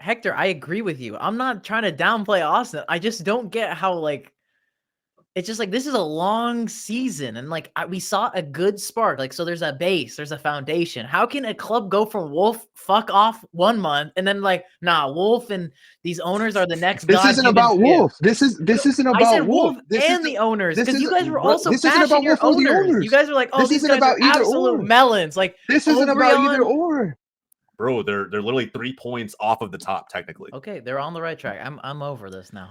Hector, I agree with you. I'm not trying to downplay Austin. I just don't get how, like, it's just like, this is a long season, and like we saw a good spark. Like, so there's a base, there's a foundation. How can a club go from Wolf fuck off 1 month and then like, nah, Wolf and these owners are the next This isn't about Wolf. This isn't about I said Wolf. And the owners, because you guys were also this isn't about bashing Wolf your or the owners. You guys were like, oh, this these isn't guys about are either absolute or. melons. Like, this isn't about either or. Bro, they're literally 3 points off of the top technically. Okay, they're on the right track. I'm over this now.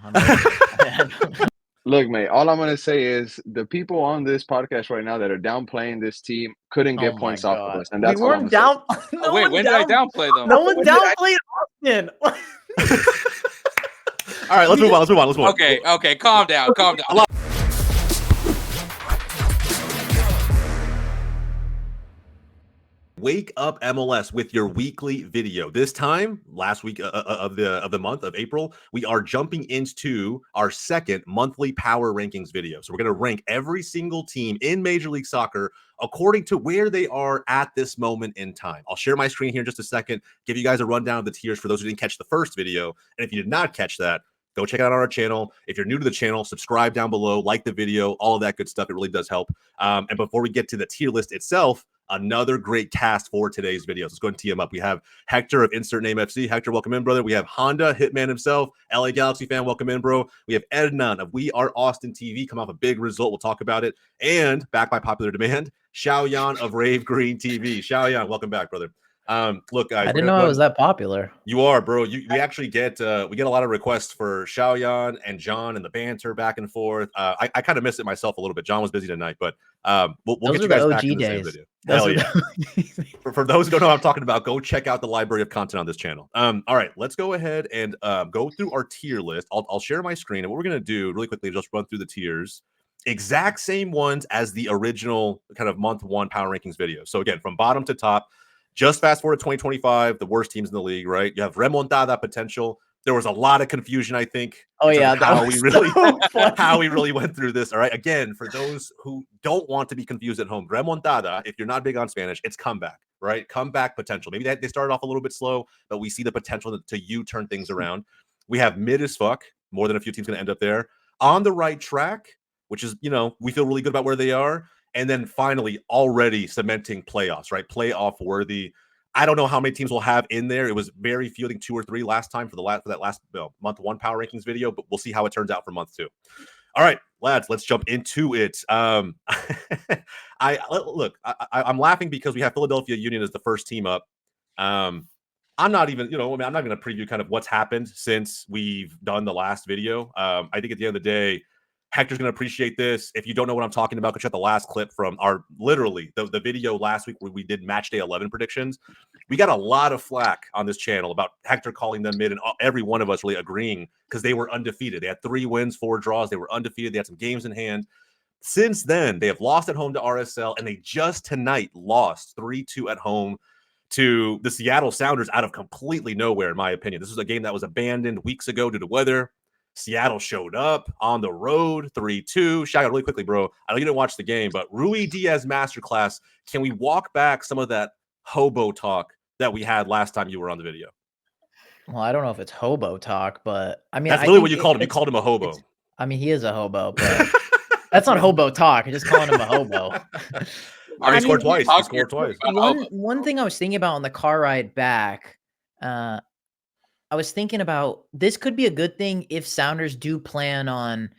Look, mate, all I'm going to say is the people on this podcast right now that are downplaying this team couldn't get points off of us. And that's we weren't down. No wait, when did I downplay them? No one downplayed Austin. All right, let's move on. Okay, calm down. Wake Up MLS with your weekly video. This time, last week of the month of April, we are jumping into our second monthly power rankings video. So we're going to rank every single team in Major League Soccer according to where they are at this moment in time. I'll share my screen here in just a second, give you guys a rundown of the tiers for those who didn't catch the first video. And if you did not catch that, go check it out on our channel. If you're new to the channel, subscribe down below, like the video, all of that good stuff. It really does help. And before we get to the tier list itself, another great cast for today's videos. Let's go and tee him up. We have Hector of Insert Name FC. Hector, welcome in, brother. We have Honda, Hitman himself, LA Galaxy fan, welcome in, bro. We have Ednan of We Are Austin TV, come off a big result. We'll talk about it. And back by popular demand, Xiaoyan of Rave Green TV. Xiaoyan, welcome back, brother. Look, guys, I didn't know I was that popular. You are, bro. We actually get we get a lot of requests for Xiaoyan and John and the banter back and forth. I kind of missed it myself a little bit. John was busy tonight, but we'll get you guys back to the same video. Hell yeah. For those who don't know what I'm talking about, go check out the library of content on this channel. All right, let's go ahead and go through our tier list. I'll share my screen, and what we're gonna do really quickly, just run through the tiers. Exact same ones as the original kind of month one power rankings video. So again, from bottom to top. Just fast forward to 2025, the worst teams in the league, right? You have remontada potential. There was a lot of confusion, I think. Oh yeah, how we really went through this. All right. Again, for those who don't want to be confused at home, remontada, if you're not big on Spanish, it's comeback, right? Comeback potential. Maybe they started off a little bit slow, but we see the potential to U-turn things around. We have mid as fuck. More than a few teams going to end up there. On the right track, which is, we feel really good about where they are. And then finally, already cementing playoffs, right? Playoff worthy. I don't know how many teams we'll have in there. It was very few, I think 2 or 3 last time for that last month one power rankings video, but we'll see how it turns out for month 2. All right, lads, let's jump into it. I'm laughing because we have Philadelphia Union as the first team up. I'm not even, I'm not going to preview kind of what's happened since we've done the last video. I think at the end of the day, Hector's going to appreciate this. If you don't know what I'm talking about, go check the last clip from our the video last week where we did match day 11 predictions. We got a lot of flack on this channel about Hector calling them mid and every one of us really agreeing because they were undefeated. They had 3 wins, 4 draws. They were undefeated. They had some games in hand. Since then, they have lost at home to RSL, and they just tonight lost 3-2 at home to the Seattle Sounders out of completely nowhere, in my opinion. This was a game that was abandoned weeks ago due to weather. Seattle showed up on the road, 3-2. Shout out really quickly, bro. I know you didn't watch the game, but Rui Diaz masterclass. Can we walk back some of that hobo talk that we had last time you were on the video? Well, I don't know if it's hobo talk, but I mean, that's literally what you called him. You called him a hobo. I mean, he is a hobo, but that's not hobo talk. You're just calling him a hobo. He scored twice. He scored twice. One thing I was thinking about on the car ride back, I was thinking about this could be a good thing if Sounders do plan on,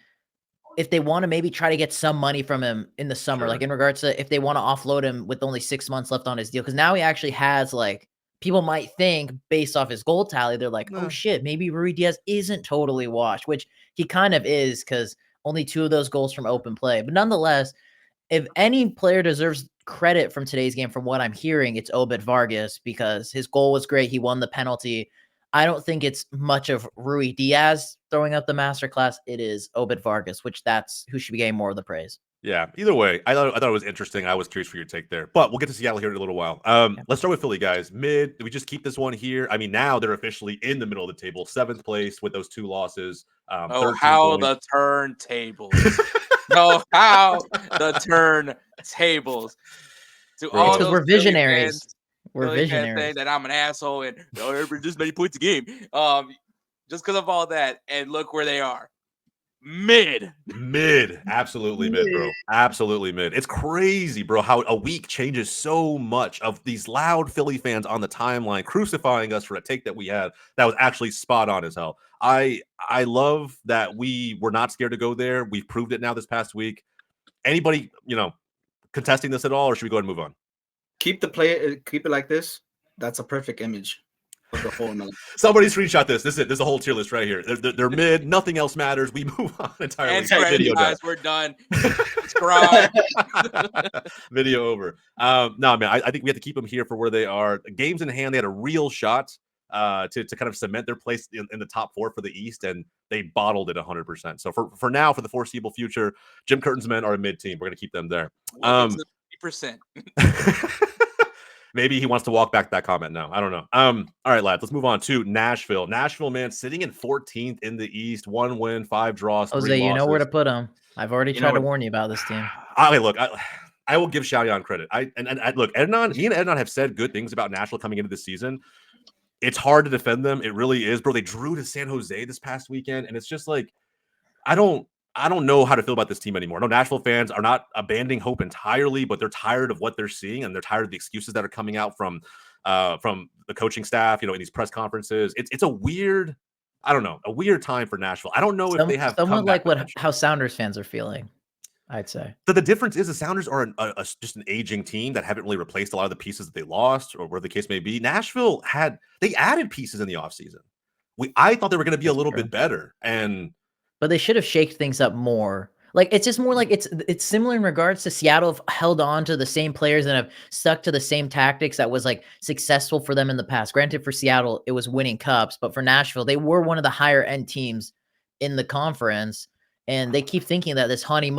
if they want to maybe try to get some money from him in the summer, like in regards to if they want to offload him with only 6 months left on his deal. Because now he actually has, like, people might think based off his goal tally, they're like, oh shit, maybe Rui Diaz isn't totally washed, which he kind of is because only 2 of those goals from open play. But nonetheless, if any player deserves credit from today's game, from what I'm hearing, it's Obed Vargas because his goal was great. He won the penalty. I don't think it's much of Rui Diaz throwing up the masterclass. It is Obed Vargas, that's who should be getting more of the praise. Yeah, either way, I thought it was interesting. I was curious for your take there, but we'll get to Seattle here in a little while. Let's start with Philly, guys. Mid, do we just keep this one here? I mean, now they're officially in the middle of the table, 7th place with those 2 losses. How points. The turntables. How the turntables. Because we're visionaries. We're Philly fans saying visionaries. that I'm an asshole and everybody just many points a game. Just because of all that, and look where they are. Mid, absolutely mid, bro. Absolutely mid. It's crazy, bro, how a week changes so much. Of these loud Philly fans on the timeline crucifying us for a take that we had that was actually spot on as hell. I love that we were not scared to go there. We've proved it now this past week. Anybody, contesting this at all, or should we go ahead and move on? Keep it like this. That's a perfect image of the whole night. Somebody screenshot this. This is it. There's a whole tier list right here. They're mid. Nothing else matters. We move on entirely. and friends, guys, we're done. Subscribe. Video over. No, man, I think we have to keep them here for where they are. Games in hand, they had a real shot to kind of cement their place in the top 4 for the East, and they bottled it 100%. So for now, for the foreseeable future, Jim Curtin's men are a mid team. We're going to keep them there. 50%. Maybe he wants to walk back that comment now. I don't know. All right, lads, let's move on to Nashville. Nashville, man, sitting in 14th in the East, 1 win, 5 draws, 3 Jose, losses. you know where to put them. I've already tried to warn you about this team. Look, I will give Xiaoyan credit. Look, Ednon, me and Ednon have said good things about Nashville coming into this season. It's hard to defend them. It really is, bro. They drew to San Jose this past weekend, and it's just like, I don't know how to feel about this team anymore. No, Nashville fans are not abandoning hope entirely, but they're tired of what they're seeing, and they're tired of the excuses that are coming out from the coaching staff, in these press conferences. It's a weird, I don't know, a weird time for Nashville. I don't know if they have somewhat like how Sounders fans are feeling, I'd say. So the difference is the Sounders are just an aging team that haven't really replaced a lot of the pieces that they lost, or where the case may be. Nashville they added pieces in the offseason. I thought they were going to be a little bit better, but they should have shaked things up more. Like, it's just more like it's similar in regards to Seattle have held on to the same players and have stuck to the same tactics that was like successful for them in the past. Granted, for Seattle, it was winning cups, but for Nashville, they were one of the higher end teams in the conference. And they keep thinking that this Hani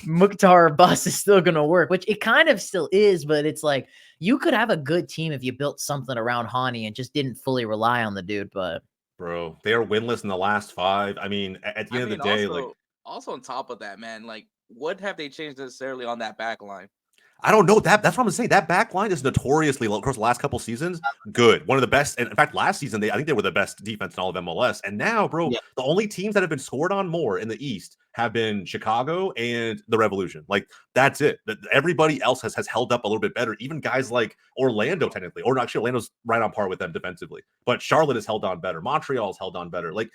Mukhtar bus is still going to work, which it kind of still is. But it's like, you could have a good team if you built something around Hani and just didn't fully rely on the dude. But bro, they are winless in the last 5. I mean, at the end of the day, also on top of that, man, like, what have they changed necessarily on that back line? I don't know. That's what I'm saying. That back line is notoriously, of course, the last couple seasons, good. One of the best. And in fact, last season, I think they were the best defense in all of MLS. And now, bro, the only teams that have been scored on more in the East have been Chicago and the Revolution. Like, that's it. Everybody else has held up a little bit better. Even guys like Orlando, technically. Or actually, Orlando's right on par with them defensively. But Charlotte has held on better. Montreal's held on better. Like,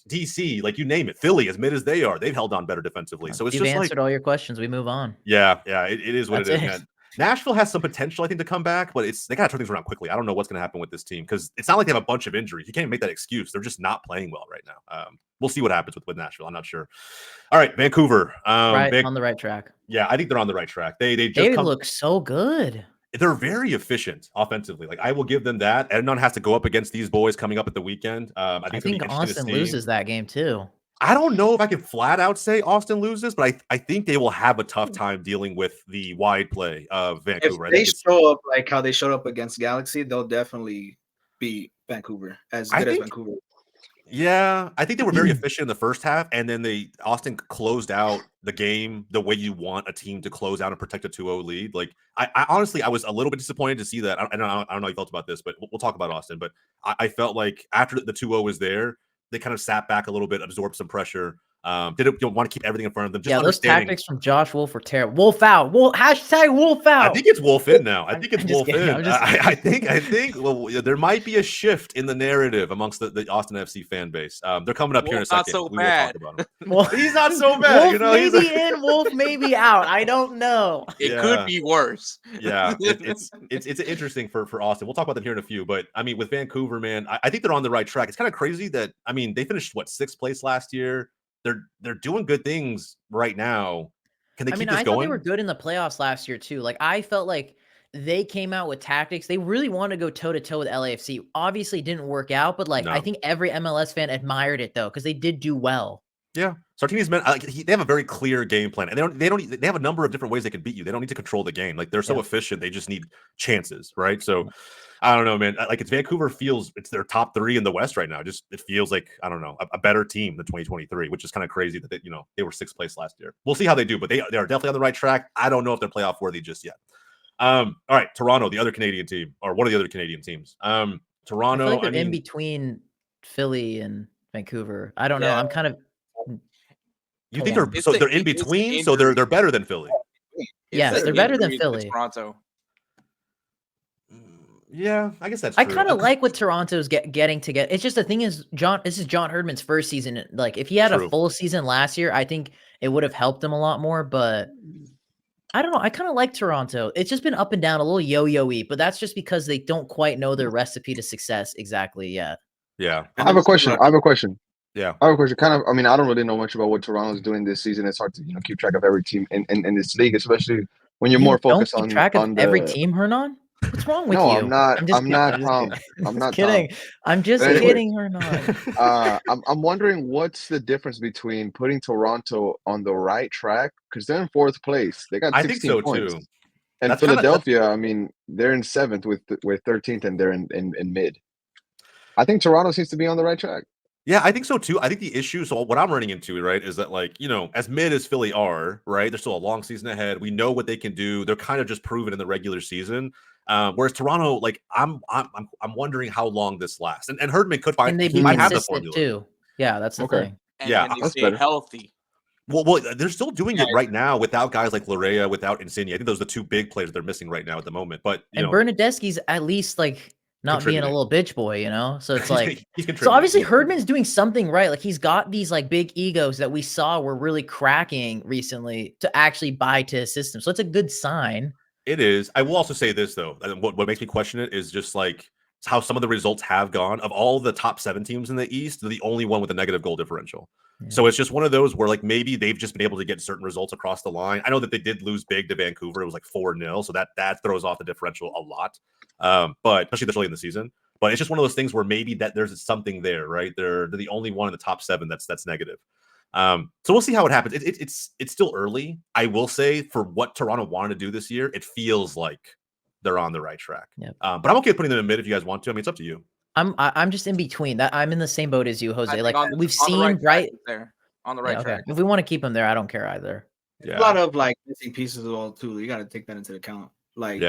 DC, like, you name it, Philly, as mid as they are, they've held on better defensively. So you've answered all your questions. We move on. Yeah, it is what it is, man. Nashville has some potential, I think, to come back, but they got to turn things around quickly. I don't know what's going to happen with this team, because it's not like they have a bunch of injuries. You can't even make that excuse. They're just not playing well right now. We'll see what happens with Nashville. I'm not sure. All right, Vancouver. On the right track. Yeah, I think they're on the right track. They look so good. They're very efficient offensively. Like, I will give them that. Ednon has to go up against these boys coming up at the weekend. I think Austin loses that game too. I don't know if I can flat out say Austin loses, but I think they will have a tough time dealing with the wide play of Vancouver. If they show up like how they showed up against Galaxy, they'll definitely beat Vancouver as Vancouver. Yeah, I think they were very efficient in the first half, and then Austin closed out the game the way you want a team to close out and protect a 2-0 lead. Like, I honestly, I was a little bit disappointed to see that. I don't know how you felt about this, but we'll talk about Austin. But I felt like after the 2-0 was there, they kind of sat back a little bit, absorbed some pressure. Didn't want to keep everything in front of them. Just those tactics from Josh Wolf were terrible. Wolf out. Hashtag Wolf out. I think it's Wolf in now. I think it's Wolf in. I think well, there might be a shift in the narrative amongst the Austin FC fan base. They're coming up here in a second. Not so bad. We will talk about him. He's not so bad. Wolf may be in, Wolf may be out. I don't know. It could be worse. Yeah, it's interesting for Austin. We'll talk about them here in a few. But I mean, with Vancouver, man, I think they're on the right track. It's kind of crazy that, I mean, they finished 6th place last year. They're doing good things right now. Can they keep this going? I thought they were good in the playoffs last year too. Like, I felt like they came out with tactics. They really wanted to go toe to toe with LAFC. Obviously, didn't work out, but I think every MLS fan admired it though, because they did do well. Yeah, Sartini's men, they have a very clear game plan, and they have a number of different ways they can beat you. They don't need to control the game. Like, they're so efficient. They just need chances, right? So. I don't know, man. Like, it's Vancouver it's their top 3 in the West right now. It feels like, I don't know, a better team than 2023, which is kind of crazy that they were 6th place last year. We'll see how they do, but they are definitely on the right track. I don't know if they're playoff worthy just yet. All right, Toronto, the other Canadian team, or one of the other Canadian teams. I Toronto, feel like they're in between Philly and Vancouver. I don't know. Yeah. I'm kind of you think torn. they're in between, so they're better than Philly. Yes, they're better than Philly. Toronto. Yeah, I guess that's I true. kind of like what Toronto's getting to get. It's just the thing is, this is John Herdman's first season. Like, if he had a full season last year, I think it would have helped him a lot more. But I don't know. I kind of like Toronto. It's just been up and down, a little yo-yo-y, but that's just because they don't quite know their recipe to success exactly yet. Yeah. I have a question. Yeah. I have a question. Kind of, I mean, I don't really know much about what Toronto's doing this season. It's hard to, keep track of every team in this league, especially when you're more focused on track of every team, Hernan. What's wrong with you? I'm not. I'm not kidding. I'm just kidding, Hernan. I'm wondering what's the difference between putting Toronto on the right track, because they're in 4th place. They got 16 I think so points. too. And that's Philadelphia, I mean, they're in 7th with 13th, and they're in mid. I think Toronto seems to be on the right track. Yeah, I think so too. I think the issue, so what I'm running into, right, is that, like, as mid as Philly are, right, there's still a long season ahead. We know what they can do. They're kind of just proven in the regular season. Whereas Toronto, like, I'm wondering how long this lasts. And Herdman could find, he might have the formula too. Yeah, that's the thing. And they stay healthy. Well, they're still doing it right now without guys like Larea, without Insigne. I think those are the 2 big players they're missing right now at the moment. But Bernadeschi's at least, like, not being a little bitch boy, So it's like, he's so obviously Herdman's doing something right. Like, he's got these like big egos that we saw were really cracking recently to actually buy to his system. So it's a good sign. It is. I will also say this though. What makes me question it is just like how some of the results have gone. Of all the top 7 teams in the East, they're the only one with a negative goal differential. Yeah. So it's just one of those where, like, maybe they've just been able to get certain results across the line. I know that they did lose big to Vancouver. It was like 4-0. So that throws off the differential a lot. But especially this early in the season. But it's just one of those things where maybe that there's something there, right? They're the only one in the top 7 that's negative. So we'll see how it happens. It's still early. I will say, for what Toronto wanted to do this year, it feels like they're on the right track. Yep. But I'm okay putting them in mid if you guys want to. I mean, it's up to you. I'm just in between. That I'm in the same boat as you, Jose. Like, we've seen right there on the right track. If we want to keep them there, I don't care either. Yeah. A lot of like missing pieces as well too. You got to take that into account. Like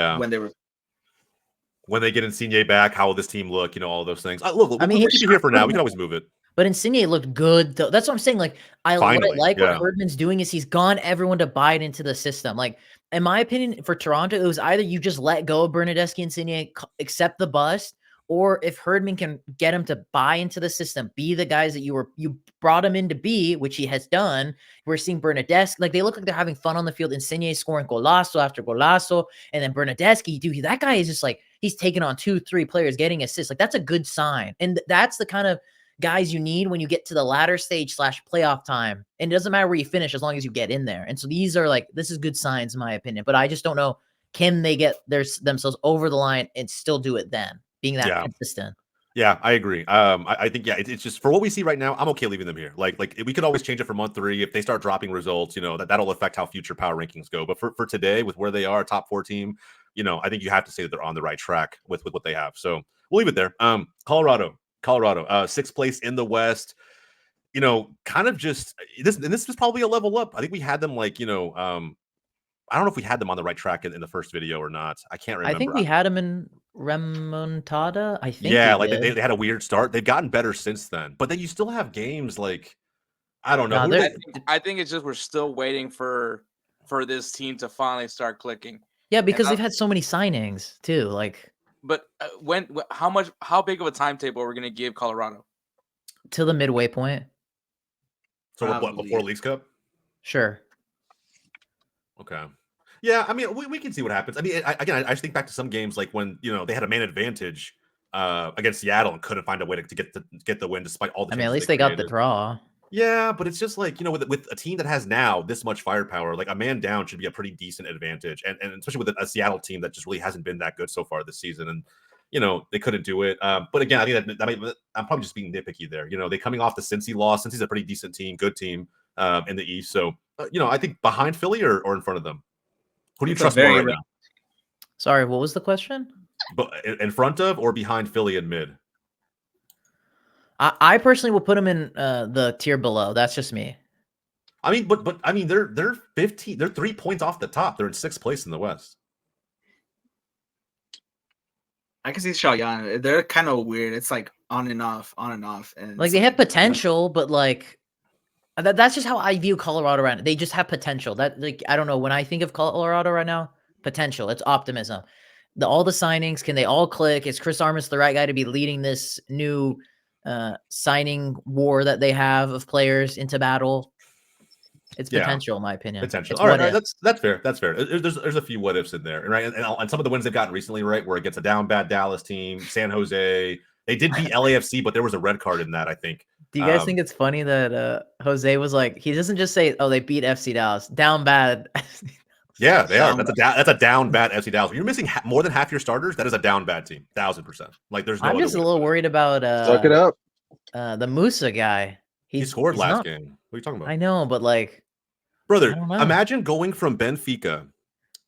when they get Insigne back, how will this team look? All those things. Look, I mean, we'll keep it here for now. We can always move it. But Insigne looked good, though. That's what I'm saying. Like, what Herdman's doing is he's gone everyone to buy it into the system. Like, in my opinion, for Toronto, it was either you just let go of Bernadeschi and Insigne, accept the bust, or if Herdman can get him to buy into the system, be the guys that you brought him in to be, which he has done. We're seeing Bernadeschi, like, they look like they're having fun on the field. Insigne scoring golazo after golazo, and then Bernadeschi, dude, that guy is just like, he's taking on 2-3 players, getting assists. Like, that's a good sign, and that's the kind of guys you need when you get to the latter stage / playoff time. And it doesn't matter where you finish as long as you get in there. And so these are like, this is good signs in my opinion, but I just don't know, can they get themselves over the line and still do it then, being that consistent? Yeah, I agree. I think, it's just, for what we see right now, I'm okay leaving them here. Like we could always change it for month 3. If they start dropping results, that'll affect how future power rankings go. But for today, with where they are, top 4 team, I think you have to say that they're on the right track with what they have. So we'll leave it there. Colorado, 6th place in the West. Kind of just this, and this was probably a level up. I think we had them like, I don't know if we had them on the right track in the first video or not. I can't remember. I think we had them in remontada. I think. Yeah, like they had a weird start. They've gotten better since then, but then you still have games like, I don't know. I think it's just we're still waiting for this team to finally start clicking. Yeah, because they've had so many signings too. Like. But how big of a timetable are we going to give Colorado? Till the midway point. So what, before Leagues Cup? Sure. Okay. Yeah, I mean, we can see what happens. I mean, I just think back to some games like when they had a man advantage against Seattle and couldn't find a way to get the win despite all the. I mean, at least they got the draw. Yeah, but it's just like, with a team that has now this much firepower, like a man down should be a pretty decent advantage. And especially with a Seattle team that just really hasn't been that good so far this season. And, they couldn't do it. But again, I think I'm probably just being nitpicky there. They're coming off the Cincy loss. Cincy's a pretty decent team, good team in the East. So, I think behind Philly or in front of them. Who do you trust more right now? Sorry, what was the question? But in front of or behind Philly and mid? I personally will put them in the tier below. That's just me. I mean, but I mean, they're 15. They're 3 points off the top. They're in 6th place in the West. I can see Xiaoyan. They're kind of weird. It's like on and off, and Like they have potential, but like that's just how I view Colorado right now. They just have potential. That like I don't know. When I think of Colorado right now, potential. It's optimism. All the signings, can they all click? Is Chris Armas the right guy to be leading this new signing war that they have of players into battle? It's potential, in my opinion. Potential. It's All right, that's fair. That's fair. There's a few what ifs in there, right? And some of the wins they've gotten recently, right, where it gets a down bad Dallas team, San Jose. They did beat LAFC, but there was a red card in that, I think. Do you guys think it's funny that Jose was like, he doesn't just say, "Oh, they beat FC Dallas, down bad." Yeah, they are. That's a down bad FC Dallas. When you're missing more than half your starters, that is a down bad team, 1000%. Like there's no. I'm just a little worried about suck it up. The Musa guy. He scored last game. What are you talking about? I know, but like, brother, imagine going from Benfica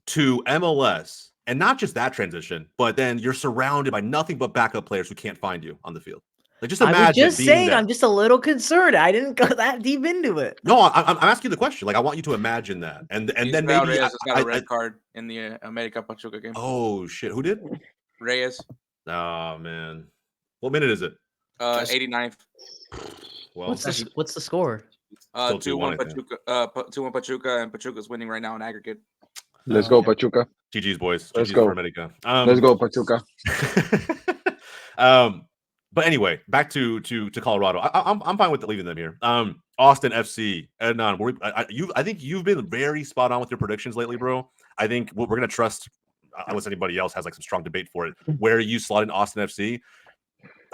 to MLS, and not just that transition, but then you're surrounded by nothing but backup players who can't find you on the field. Like, just imagine. I was just saying, I'm just a little concerned. I didn't go that deep into it. No, I'm asking you the question. Like, I want you to imagine that, and then maybe Reyes got a red card in the America Pachuca game. Oh shit, who did? Reyes. Oh man, what minute is it? 89th. Well, what's the score? 2-1 Pachuca. 2-1 Pachuca, and Pachuca's winning right now in aggregate. Let's go, Pachuca. GG's boys. Let's GG's go, for America. Let's go, Pachuca. But anyway, back to Colorado. I'm fine with leaving them here. Austin FC. Ednon, I think you've been very spot on with your predictions lately, bro. I think we're gonna trust, unless anybody else has like some strong debate for it, where you slot in Austin FC.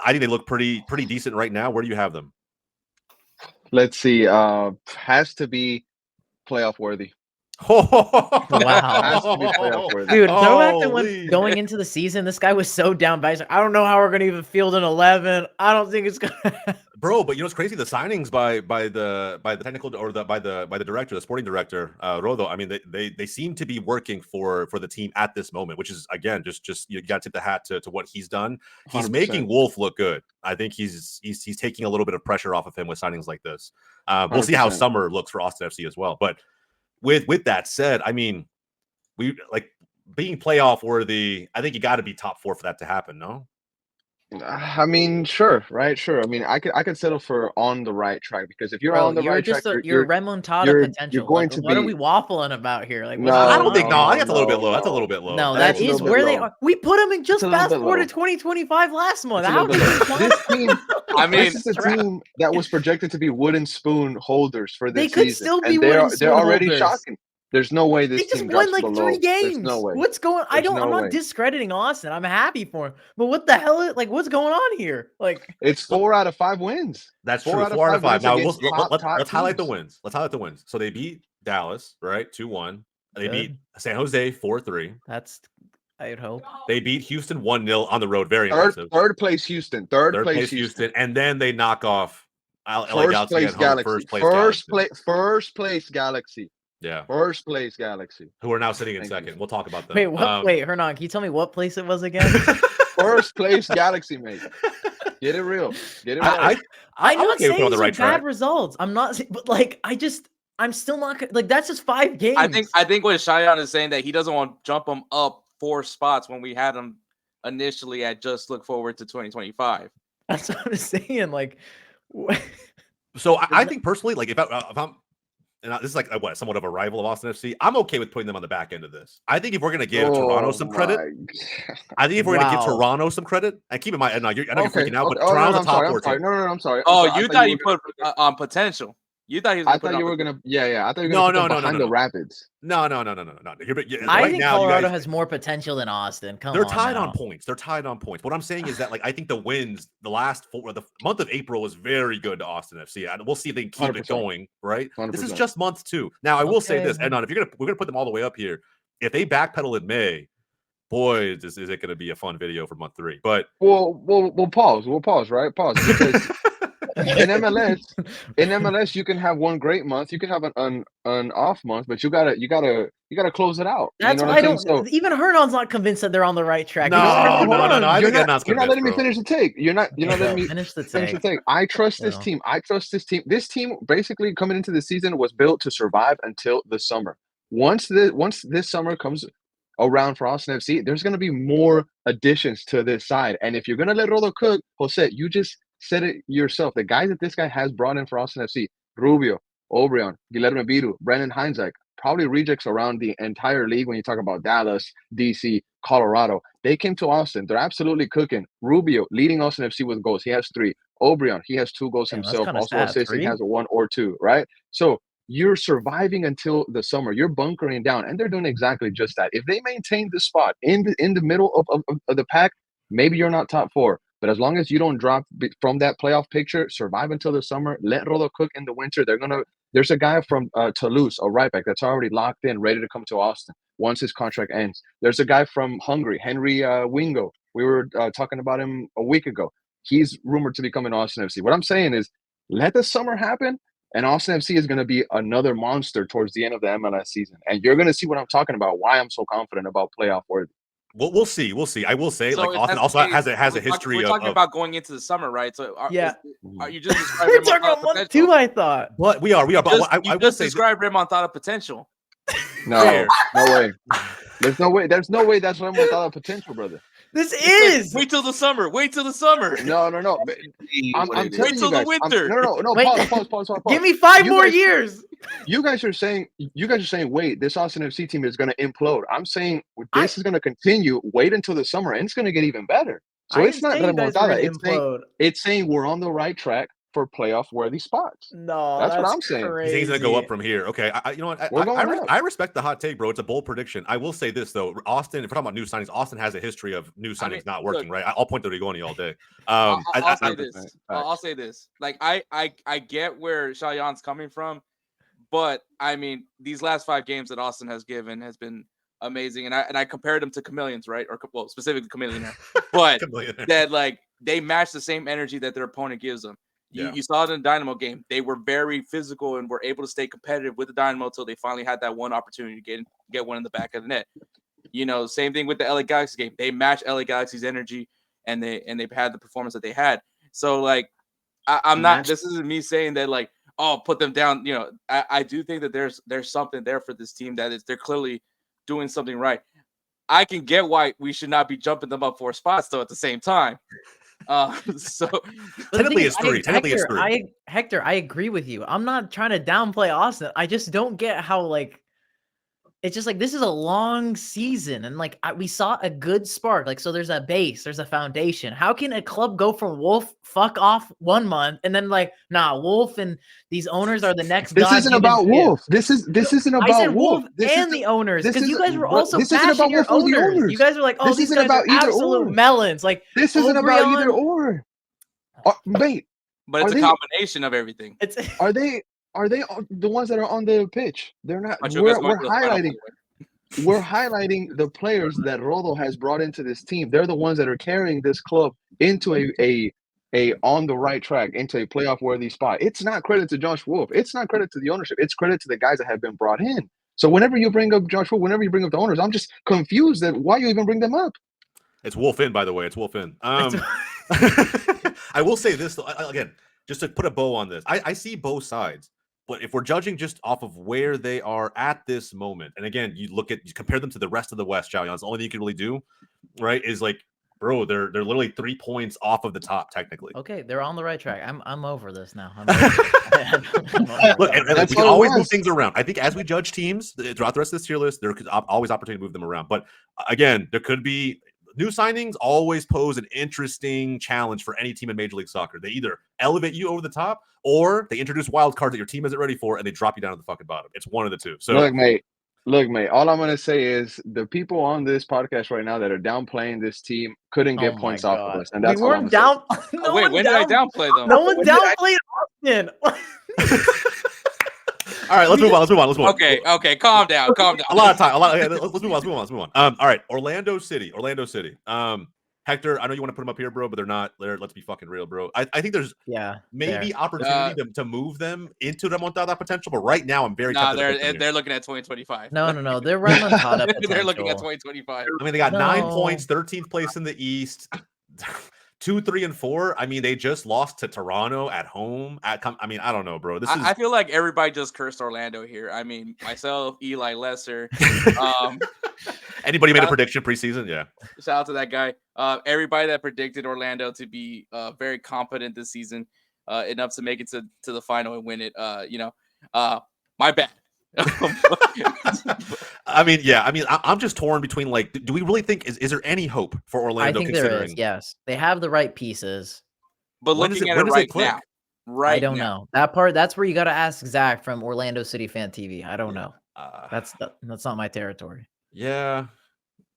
I think they look pretty decent right now. Where do you have them? Let's see. Has to be playoff worthy. Wow. Dude, throw back to when going into the season, this guy was so down bad. He's like, I don't know how we're gonna even field an 11. I don't think it's gonna Bro, but you know what's crazy? The signings by the technical or by the director, the sporting director, Rodo, I mean they seem to be working for the team at this moment, which is again just you gotta tip the hat to what he's done. He's 100%. Making Wolf look good. I think he's taking a little bit of pressure off of him with signings like this. We'll see how summer looks for Austin FC as well. But with that said, I mean, we like being playoff worthy. I think you got to be top 4 for that to happen. No, I mean, sure, right? Sure. I mean, I could settle for on the right track, because if you're on the right track, you're remontada potential. You're going to what are we waffling about here? Like, no, I don't think. No, I think that's a little bit low. That's a little bit low. No, that is where they are. We put them in just fast forward to 2025 last month. How this team? I mean, this is a team that was projected to be wooden spoon holders for this season. They could still be wooden spoon holders. They're already shocking. There's no way this team won like 3 games. No way. What's going? I'm not discrediting Austin. I'm happy for him. But what the hell? Like, what's going on here? Like, it's 4 out of 5 wins. That's true. 4 out of 5. Now let's highlight the wins. Let's highlight the wins. So they beat Dallas, right? 2-1. They beat San Jose 4-3. That's, I'd hope. They beat Houston 1-0 on the road. Very impressive. Third place Houston. Third place Houston. And then they knock off First place Galaxy. Yeah. First place Galaxy. Who are now sitting in second. We'll talk about them. Wait, Hernan, can you tell me what place it was again? First place Galaxy, mate. Get it real. Get it real. I'm not saying these are bad results. I'm not, but like, I'm still not like, that's just 5 games. I think what Cheyenne is saying, that he doesn't want to jump them up 4 spots when we had them initially at just look forward to 2025. That's what I'm saying. Like, so I think personally, like if I'm, and this is like somewhat of a rival of Austin FC, I'm okay with putting them on the back end of this. I think if we're going to give Toronto some credit, and keep in mind, I know you're freaking out, but Toronto's a top 4 team. No, I'm sorry. You thought you put on potential. You thought he was. I thought you were gonna. Yeah. I thought you were gonna put behind the Rapids. No. I think Colorado has more potential than Austin. They're tied on points. What I'm saying is that, like, I think the wins, the month of April was very good to Austin FC. And we'll see if they can keep it going. Right. 100%. This is just month 2. Now I will say this, and if we're gonna put them all the way up here. If they backpedal in May, boy, is it going to be a fun video for month 3. But we'll pause. Right. Pause. Because in MLS, you can have one great month, you can have an off month, but you gotta close it out. That's why I don't. So, even Hernan's not convinced that they're on the right track. No. You're not letting me finish the take. You're not letting me finish the take. I trust this team. This team basically coming into the season was built to survive until the summer. Once this summer comes, around for Austin FC, there's going to be more additions to this side. And if you're going to let Rodo cook, Jose, you just said it yourself. The guys that this guy has brought in for Austin FC, Rubio, Obrian, Guilherme Biru, Brendan Heinzak, probably rejects around the entire league when you talk about Dallas, DC, Colorado. They came to Austin. They're absolutely cooking. Rubio leading Austin FC with goals. He has 3. Obrian, he has 2 goals himself. Also assisting, has a 1 or 2, right? So you're surviving until the summer. You're bunkering down, and they're doing exactly just that. If they maintain the spot in the middle of the pack, maybe you're not top 4. But as long as you don't drop from that playoff picture, survive until the summer, let Rodo cook in the winter. There's a guy from Toulouse, a right back, that's already locked in, ready to come to Austin once his contract ends. There's a guy from Hungary, Henry Wingo. We were talking about him a week ago. He's rumored to be coming to Austin FC. What I'm saying is, let the summer happen, and Austin FC is going to be another monster towards the end of the MLS season. And you're going to see what I'm talking about, why I'm so confident about playoff worthy. Well, we'll see. We'll see. I will say, So like, if Austin that's also the case, has a history we're talking of about going into the summer, right? So are you just We're describing talking about one, two, I thought. But we are. But I will just say, described Remontada potential. No, no way. There's no way. There's no way that's what I'm without potential, brother. This is. Wait till the summer. Wait till the summer. No. I'm telling Wait you till guys. the winter. No. Wait. Pause. Give me 5 You more guys- years. You guys are saying, wait, this Austin FC team is going to implode. I'm saying this is going to continue. Wait until the summer, and it's going to get even better. So it's not remontada. It's saying we're on the right track for playoff-worthy spots. No, that's what I'm saying. you think he's gonna go up from here? Okay, you know what? I respect the hot take, bro. It's a bold prediction. I will say this though, Austin. If we're talking about new signings, Austin has a history of new signings not working. Right? I'll point to Rigoni all day. I'll say this. Like I get where Shayan's coming from, but I mean these last 5 games that Austin has given has been amazing, and I compared them to Chameleons, right? Or well, specifically Chameleon, but that like they match the same energy that their opponent gives them. You saw it in the Dynamo game. They were very physical and were able to stay competitive with the Dynamo until they finally had that one opportunity to get one in the back of the net. You know, same thing with the LA Galaxy game. They matched LA Galaxy's energy, and they've had the performance that they had. So like, I'm not. This isn't me saying that like, oh, put them down. You know, I do think that there's something there for this team they're clearly doing something right. I can get why we should not be jumping them up 4 spots though at the same time. So technically it's 3. Technically it's 3. Hector, I agree with you. I'm not trying to downplay Austin. I just don't get how like it's just like this is a long season, and like we saw a good spark. Like so, there's a base, there's a foundation. How can a club go from Wolf fuck off 1 month and then like Wolf and these owners are the next? This isn't about Wolf. This isn't about I said Wolf and the owners because you guys were also bashing your owners. You guys were like, oh, these guys are absolute melons. Like this isn't about either or. Wait, but it's a combination of everything. Are they the ones that are on the pitch? They're not. We're highlighting the players that Rodo has brought into this team. They're the ones that are carrying this club into a on the right track, into a playoff worthy spot. It's not credit to Josh Wolf. It's not credit to the ownership. It's credit to the guys that have been brought in. So whenever you bring up Josh Wolf, whenever you bring up the owners, I'm just confused that why you even bring them up. It's Wolf in, by the way. It's Wolf in. I will say this though, again, just to put a bow on this. I see both sides. But if we're judging just off of where they are at this moment, and again, you compare them to the rest of the West, Xiaoyan, it's the only thing you can really do, right? Is like, bro, they're literally 3 points off of the top, technically. Okay, they're on the right track. I'm over this now. Look, and we can always move things around. I think as we judge teams throughout the rest of this tier list, there's always opportunity to move them around. But again, there could be new signings always pose an interesting challenge for any team in Major League Soccer. They either elevate you over the top or they introduce wild cards that your team isn't ready for and they drop you down to the fucking bottom. It's one of the two. So look, mate, all I'm going to say is the people on this podcast right now that are downplaying this team couldn't get points off of us. And that's we weren't down. Wait, when did I downplay them? No one downplayed Austin. All right, let's move on. Okay, calm down. A lot of time. Let's move on. All right, Orlando City. Hector, I know you want to put them up here, bro, but they're not there. Let's be fucking real, bro. I think there's maybe opportunity to move them into the Remontada potential, but right now I'm very tempted. They're looking at 2025. No. They're Remontada potential. They're looking at 2025. I mean, they got 9 points, 13th place in the East. 2, 3, and 4. I mean, they just lost to Toronto at home. I mean, I don't know, bro. I feel like everybody just cursed Orlando here. I mean, myself, Eli Lesser. Anybody made a prediction preseason? Yeah. Shout out to that guy. Everybody that predicted Orlando to be very competent this season, enough to make it to the final and win it. My bad. I mean, yeah. I mean, I'm just torn between like, do we really think is there any hope for Orlando? I think there is. Yes, they have the right pieces. But looking at it right now, I don't know that part. That's where you got to ask Zach from Orlando City Fan TV. I don't know. That's not my territory. Yeah,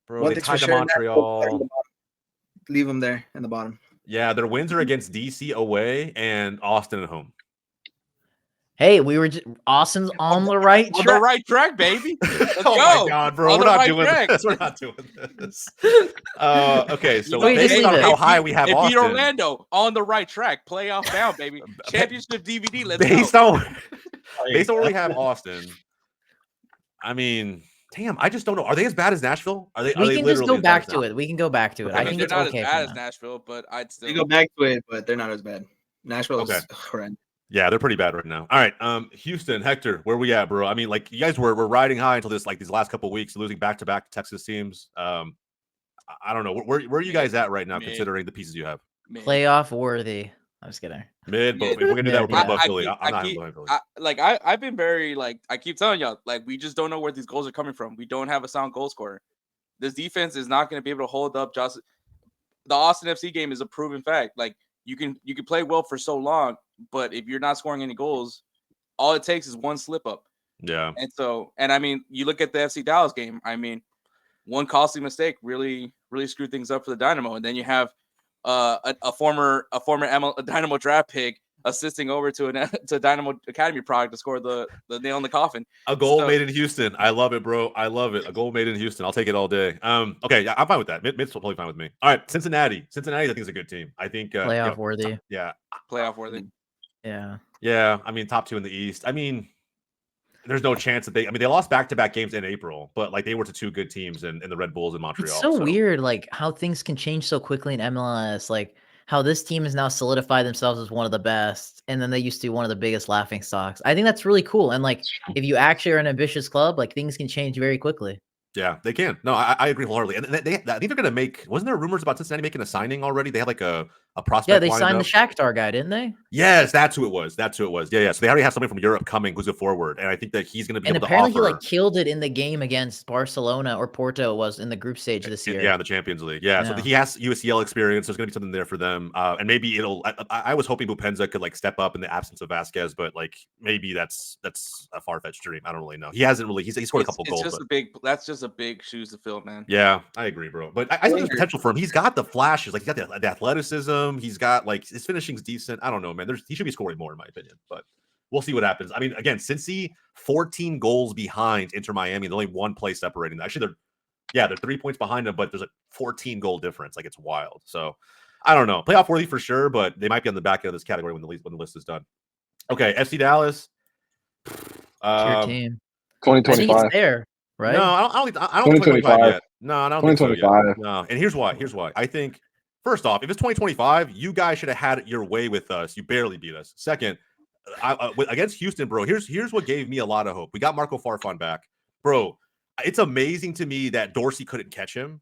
bro. One They thing's tied for to sure, Montreal. Leave them there in the bottom. Yeah, their wins are against DC away and Austin at home. Hey, Austin's on the right track. On the right track, baby. Let's oh go. My God, bro. We're not doing this. We're not doing this. Okay, so based on how high we have Austin. Beat Orlando on the right track. Playoff bound, baby. Championship DVD. Let's based go. On where we have Austin, I mean, damn, I just don't know. Are they as bad as Nashville? Are they? We can just go back to it. We can go back to it. I think it's not as bad as Nashville, but I'd still go back to it. But they're not as bad. Nashville is horrendous. Yeah, they're pretty bad right now. All right, Houston, Hector, where we at, bro? I mean, like you guys were riding high until these last couple of weeks, losing back-to-back Texas teams. I don't know where are you guys at right now, considering the pieces you have. Playoff worthy. I'm just kidding. Mid, but we're gonna do that with above Philly. I'm not going Philly. I've been very I keep telling y'all, we just don't know where these goals are coming from. We don't have a sound goal scorer. This defense is not going to be able to hold up. The Austin FC game is a proven fact. You can play well for so long, but if you're not scoring any goals, all it takes is one slip up. Yeah. And I mean, you look at the FC Dallas game. I mean, one costly mistake really screwed things up for the Dynamo, and then you have a former Dynamo draft pick assisting over to a Dynamo Academy product to score the nail in the coffin. A goal made in Houston. I love it, bro. I love it. A goal made in Houston. I'll take it all day. Okay, yeah, I'm fine with that. Mid's totally fine with me. All right, Cincinnati. I think is a good team. I think playoff worthy. Yeah, playoff worthy. Yeah. I mean, top 2 in the East. I mean, there's no chance that they lost back-to-back games in April, but they were to 2 good teams in the Red Bulls in Montreal. It's so weird, how things can change so quickly in MLS. How this team has now solidified themselves as one of the best, and then they used to be one of the biggest laughing stocks. I think that's really cool. And if you actually are an ambitious club, things can change very quickly. Yeah, they can. No, I agree wholeheartedly. And I think they're going to make. Wasn't there rumors about Cincinnati making a signing already? They had a prospect. Yeah, they signed the Shakhtar guy, didn't they? Yes, that's who it was. Yeah. So they already have somebody from Europe coming who's a forward, and I think that he's going to be able to offer. And apparently, he killed it in the game against Barcelona or Porto. Was in the group stage this year. Yeah, in the Champions League. Yeah, so he has USCL experience. There's going to be something there for them, and maybe it'll. I was hoping Bupenza could step up in the absence of Vasquez, but maybe that's a far fetched dream. I don't really know. He hasn't really. He scored a couple goals. That's just a big shoes to fill, man. Yeah, I agree, bro. But I think there's potential for him. He's got the flashes. He's got the athleticism. He's got his finishing's decent. I don't know, man. He should be scoring more, in my opinion. But we'll see what happens. I mean, again, Cincy 14 goals behind Inter Miami. There's only 1 play separating them. Actually, they're 3 points behind them, but there's a 14 goal difference. It's wild. So I don't know. Playoff worthy for sure, but they might be on the back end of this category when the list is done. Okay, FC Dallas. Your team. 2025. I think it's there. Right? No, I don't think 2025 yet. No, I don't think so yet. No, and here's why. I think, first off, if it's 2025, you guys should have had it your way with us. You barely beat us. Second, against Houston, bro, here's what gave me a lot of hope. We got Marco Farfan back. Bro, it's amazing to me that Dorsey couldn't catch him.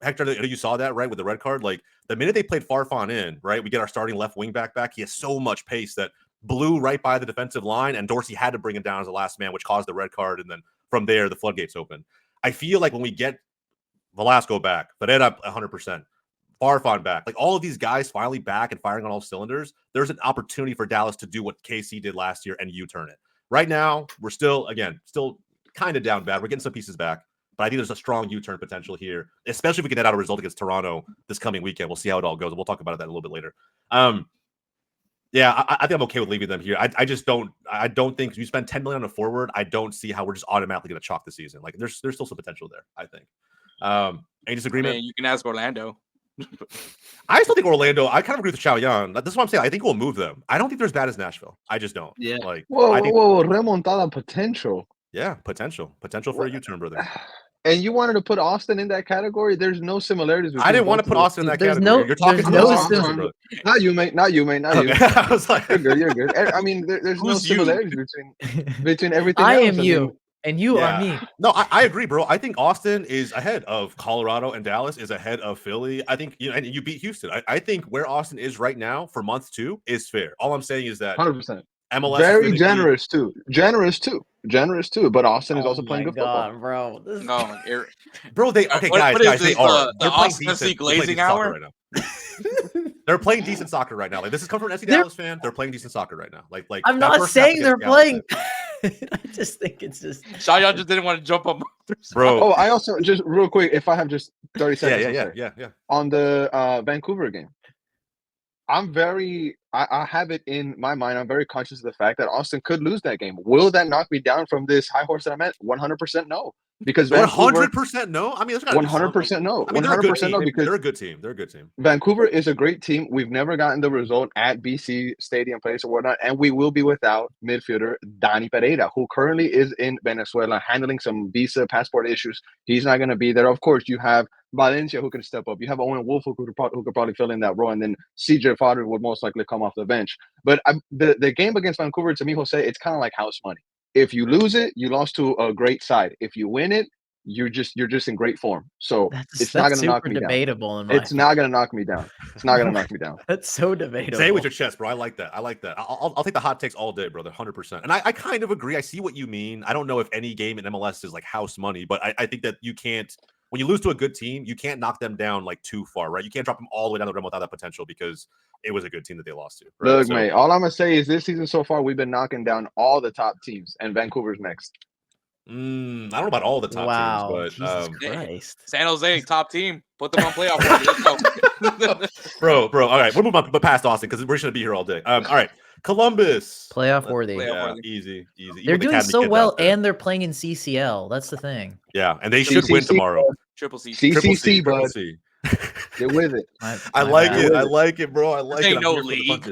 Hector, you saw that, right, with the red card? The minute they played Farfan in, right, we get our starting left wing back. He has so much pace that blew right by the defensive line, and Dorsey had to bring him down as the last man, which caused the red card, and then from there, the floodgates open. I feel like when we get Velasco back, Ferreira 100%, Farfan back, all of these guys finally back and firing on all cylinders, there's an opportunity for Dallas to do what KC did last year and U-turn it. Right now, we're still kind of down bad. We're getting some pieces back, but I think there's a strong U-turn potential here, especially if we can get out a result against Toronto this coming weekend. We'll see how it all goes. We'll talk about that a little bit later. Yeah, I think I'm okay with leaving them here. I just don't. I don't think you spend $10 million on a forward. I don't see how we're just automatically going to chalk the season. There's still some potential there. I think. Any disagreement? You can ask Orlando. I still think Orlando. I kind of agree with Xiaoyan. That's what I'm saying. I think we'll move them. I don't think they're as bad as Nashville. I just don't. Yeah. Whoa, remontada potential. Yeah, potential for a U-turn, brother. And you wanted to put Austin in that category? There's no similarities. I didn't want to put Austin in that There's category. no- You're talking there's to no Austin, sim- brother. Not you, mate. Not you, mate. Not you. Okay. I was like, You're good. You're good. I mean, there's no Who's you? similarities between everything I else. am you, and you are me. No, I agree, bro. I think Austin is ahead of Colorado, and Dallas is ahead of Philly. I think and you beat Houston. I think where Austin is right now for month 2 is fair. All I'm saying is that 100%. MLS Very is generous too. Generous too. But Austin is also playing good football. Bro. This... No, bro. They what guys. is They this, are. They're the playing Austin decent. FC glazing soccer hour? right now. They're playing decent soccer right now. Like this is coming from an SC Dallas fan. They're playing decent soccer right now. Like I'm that not first saying half they're against Dallas, playing. I just think it's just Shayan just didn't want to jump up. bro. Oh, I also just real quick, if I have just 30 seconds. Yeah. On the Vancouver game, I have it in my mind. I'm very conscious of the fact that Austin could lose that game. Will that knock me down from this high horse that I'm at? 100% no. Because 100% no. I mean, 100% no. I mean, they're a good 100% team. no. Because They're a good team. They're a good team. Vancouver is a great team. We've never gotten the result at BC Stadium Place or whatnot, and we will be without midfielder Dani Pereira, who currently is in Venezuela handling some visa passport issues. He's not going to be there. Of course, you have Valencia who can step up. You have Owen Wolf who could probably fill in that role, and then CJ Fodder would most likely come off the bench. But the game against Vancouver, to me, Jose, it's kind of like house money. If you lose it, you lost to a great side. If you win it, you're just in great form. So it's not going to knock me debatable down. It's not going to knock me down. It's not going to knock me down. That's so debatable. Say it with your chest, bro. I like that. I'll take the hot takes all day, brother. 100%. And I kind of agree. I see what you mean. I don't know if any game in MLS is like house money, but I think that you can't. When you lose to a good team, you can't knock them down like too far, right? You can't drop them all the way down the rim without that potential because it was a good team that they lost to. Right? Look, mate, all I'm going to say is this season so far, we've been knocking down all the top teams, and Vancouver's next. I don't know about all the top teams, but Jesus Christ. San Jose, top team. Put them on playoff. bro. All right, we'll move on, but past Austin because we're just gonna be here all day. All right, Columbus, playoff worthy. Yeah, easy. They're doing so well, and they're playing in CCL. That's the thing. Yeah, and they should win tomorrow. Triple C, CCC, Triple bud. C. Get with it. I like it. I like it, bro. I like this it. Ain't no league.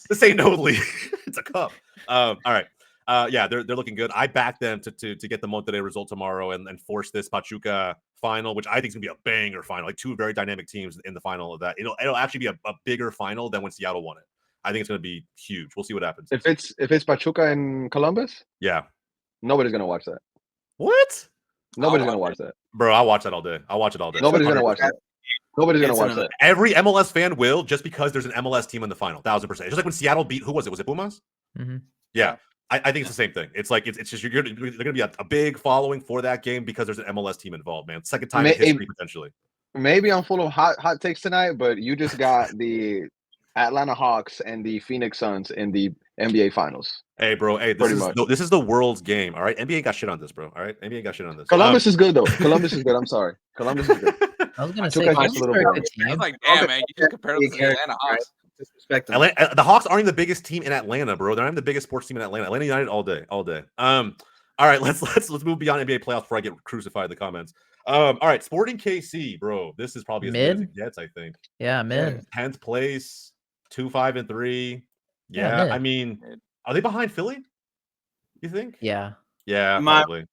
This ain't no league. It's a cup. All right. Yeah, they're looking good. I backed them to get the Monterrey result tomorrow and force this Pachuca final, which I think is gonna be a banger final. Like two very dynamic teams in the final of that. It'll actually be a bigger final than when Seattle won it. I think it's gonna be huge. We'll see what happens. If it's Pachuca and Columbus, yeah, nobody's gonna watch that. What? Nobody's gonna watch that, bro. I'll watch that all day. I'll watch it all day. Nobody's gonna watch that. Nobody's gonna watch that. Every MLS fan will, just because there's an MLS team in the final. 1000%. Just like when Seattle beat, who was it? Was it Pumas? Mm-hmm. Yeah. I think it's the same thing. It's like it's just they're going to be a big following for that game because there's an MLS team involved, man. Second time in history potentially. Maybe I'm full of hot takes tonight, but you just got the Atlanta Hawks and the Phoenix Suns in the NBA Finals. Hey, bro. Hey, this is the world's game. All right, NBA got shit on this, bro. All right, NBA got shit on this. Columbus is good though. Columbus is good. I'm sorry. Columbus is good. I was gonna say, a little bit. I was like, damn, man, you just compare them to the Atlanta Hawks. The Hawks aren't even the biggest team in Atlanta, bro. They're not even the biggest sports team in Atlanta. Atlanta United all day. All right, let's move beyond NBA playoffs before I get crucified in the comments. All right, Sporting KC, bro. This is probably as good as it gets, I think. Yeah, mid. 10th place, 2-5-3. Yeah, I mean, are they behind Philly? You think? Yeah. Yeah, my probably.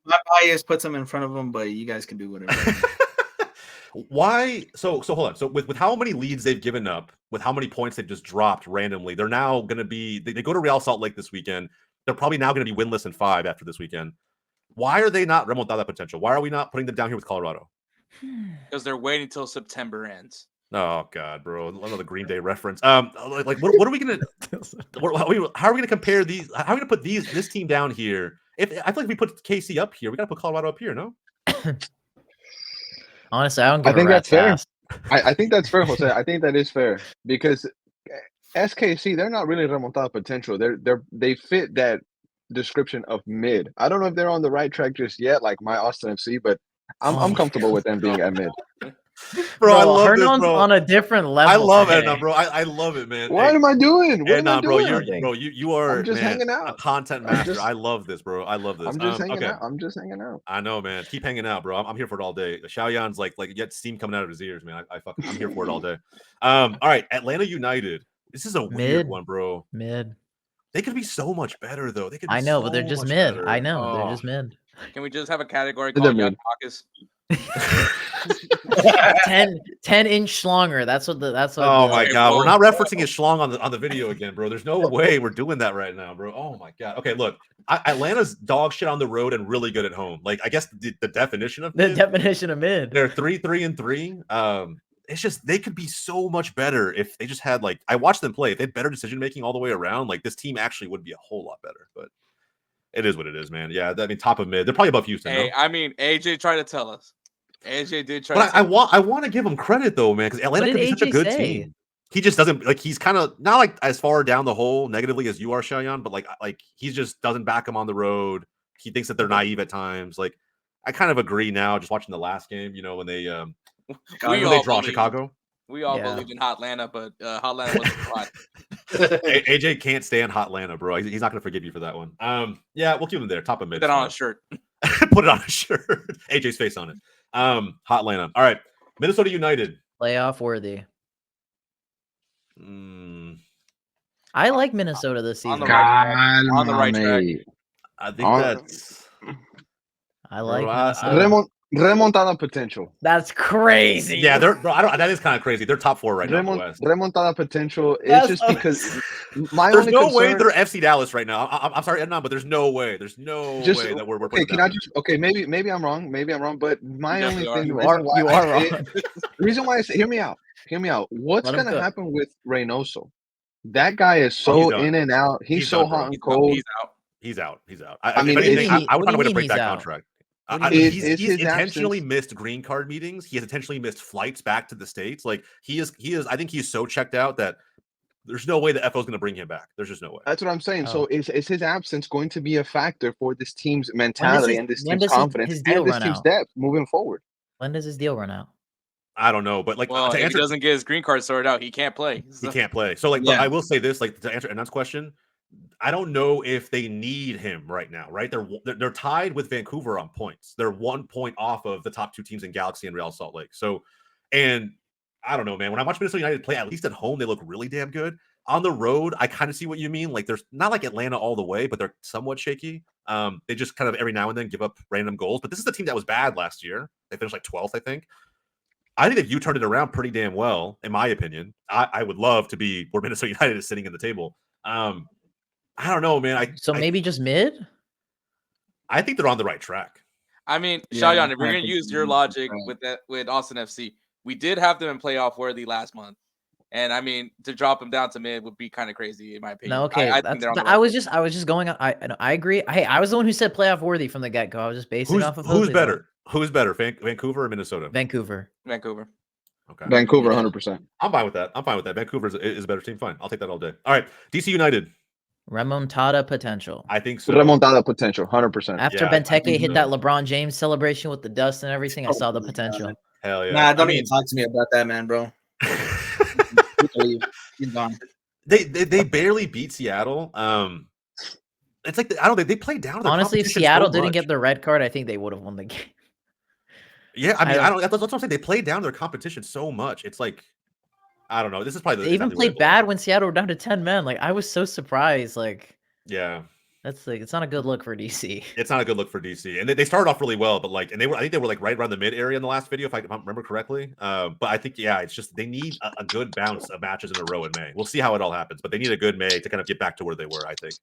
bias puts them in front of them, but you guys can do whatever. Why? So hold on. So with how many leads they've given up, with how many points they've just dropped randomly, they're now going to be. They go to Real Salt Lake this weekend. They're probably now going to be winless in 5 after this weekend. Why are they not remontada potential? Why are we not putting them down here with Colorado? Because they're waiting until September ends. Oh God, bro! Another Green Day reference. What are we gonna? How are we gonna compare these? How are we gonna put this team down here? I feel like if we put KC up here, we gotta put Colorado up here, no? Honestly, I don't give I think a that's fair. ass. I think that's fair, Jose. I think that is fair because SKC, they're not really remontada potential. They fit that description of mid. I don't know if they're on the right track just yet, like my Austin FC, but I'm comfortable with them being at mid. Bro, I love Hernan's this, bro. on a different level. I love today. it, bro. I love it, man. What am I doing? What am I bro, doing? you are I'm just hanging out. A content master. I love this, bro. I love this. I'm just hanging out. I'm just hanging out. I know, man. Keep hanging out, bro. I'm here for it all day. Xiaoyan's like yet steam coming out of his ears, man. I'm here for it all day. All right, Atlanta United. This is a weird one, bro. Mid. They could be so much better, though. They could. Be I know, so but they're just much mid. better. I know, they're just mid. Can we just have a category called Young Caucus? 10-inch schlonger. That's what. Oh my god, we're not referencing his schlong on the video again, bro. There's no way we're doing that right now, bro. Oh my god. Okay, look, Atlanta's dog shit on the road and really good at home. Like I guess the definition of mid, They're 3-3-3. It's just they could be so much better if they just had like I watched them play. If they had better decision making all the way around, like this team actually would be a whole lot better. But it is what it is, man. Yeah, I mean top of mid. They're probably above Houston. Hey, no? I mean AJ tried to tell us. AJ did try. But I want to give him credit though, man, because Atlanta could be such a good team. He just doesn't like. He's kind of not like as far down the hole negatively as you are, Shayan, but like he just doesn't back them on the road. He thinks that they're naive at times. Like I kind of agree now. Just watching the last game, you know, when they they draw Chicago. We all believed in Hot Atlanta, but Hot Atlanta wasn't hot. AJ can't stand Hot Atlanta, bro. He's not going to forgive you for that one. Yeah, we'll keep him there. Top of mid. Put that on a shirt. Put it on a shirt. AJ's face on it. Hot Atlanta. All right. Minnesota United. Playoff worthy. I like Minnesota this season. On the right track. I think that's. I like remontada potential. That's crazy. Yeah, that is kind of crazy. They're top 4 right now in the West. Remontada potential is just because there's no way they're FC Dallas right now. I'm sorry, Edna, but there's no way. There's no way that we're okay. Can I just maybe I'm wrong. But my only thing you are wrong. The reason why I say hear me out. What's gonna happen with Reynoso? That guy is so in and out. He's so hot and cold. He's out. I mean, I would find a way to break that contract. He's intentionally absence? missed green card meetings. He has intentionally missed flights back to the States. Like he is. I think he's so checked out that there's no way the FO is going to bring him back. There's just no way. That's what I'm saying. So is his absence going to be a factor for this team's mentality and this team's confidence and this team's depth moving forward? When does his deal run out? I don't know, but like if he doesn't get his green card sorted out, he can't play. He can't play. So like, I will say this, like to answer Anand's question. I don't know if they need him right now, right? They're tied with Vancouver on points. They're 1 point off of the top 2 teams in Galaxy and Real Salt Lake. So, and I don't know, man. When I watch Minnesota United play, at least at home, they look really damn good. On the road, I kind of see what you mean. Like, there's not like Atlanta all the way, but they're somewhat shaky. They just kind of every now and then give up random goals. But this is a team that was bad last year. They finished like 12th, I think. I think if you turned it around pretty damn well, in my opinion, I would love to be where Minnesota United is sitting in the table. I don't know, man. Maybe just mid? I think they're on the right track. I mean, Shayan, if we're going to use your logic with Austin FC, we did have them in playoff worthy last month. And I mean, to drop them down to mid would be kind of crazy in my opinion. No, okay. I was just going on. I agree. Hey, I was the one who said playoff worthy from the get-go. I was just basing off of who's better? Who's better, Vancouver or Minnesota? Vancouver. Okay. Vancouver, 100%. I'm fine with that. Vancouver is a better team. Fine. I'll take that all day. All right. DC United. Remontada potential. I think so. Remontada potential, 100%. After Benteke hit that LeBron James celebration with the dust and everything, I saw the potential. Hell yeah. Nah, don't even talk to me about that, man, bro. He's gone. They barely beat Seattle. It's like I don't think they played down. Honestly, if Seattle didn't get the red card, I think they would have won the game. Yeah, I mean, I don't. That's what I'm saying. They played down their competition so much. It's like, I don't know. This is probably they even played bad when Seattle were down to 10 men. Like I was so surprised. Like, yeah, that's like it's not a good look for DC. It's not a good look for DC, and they started off really well, but like, and I think they were like right around the mid area in the last video, if I remember correctly. But I think it's just they need a good bounce of matches in a row in May. We'll see how it all happens, but they need a good May to kind of get back to where they were. I think.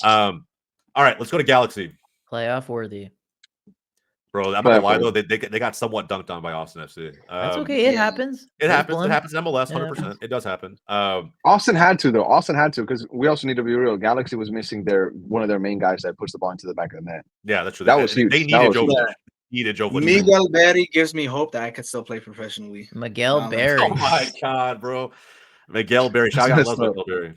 All right, let's go to Galaxy. Playoff worthy. Bro, I'm not gonna lie though, they got somewhat dunked on by Austin FC. That's okay. It happens. It happens. It happens in MLS, 100%. It does happen. Austin had to though. Austin had to because we also need to be real. Galaxy was missing one of their main guys that pushed the ball into the back of the net. Yeah, that's true. That was huge. They needed Joe. Needed Joe. Miguel Berry gives me hope that I could still play professionally. Miguel Berry. Oh my god, bro. Miguel Berry. Shout out to Miguel Berry.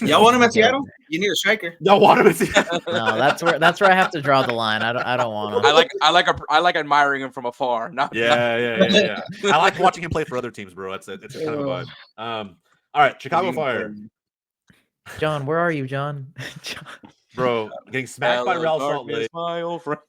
Y'all want him at Seattle? You need a striker. Y'all want him at Seattle? No, that's where I have to draw the line. I don't want him. I like admiring him from afar. Yeah. I like watching him play for other teams, bro. It's kind of a vibe. All right, Chicago Fire. John, where are you, John? Bro, getting smacked by Real Salt Lake. My old friend.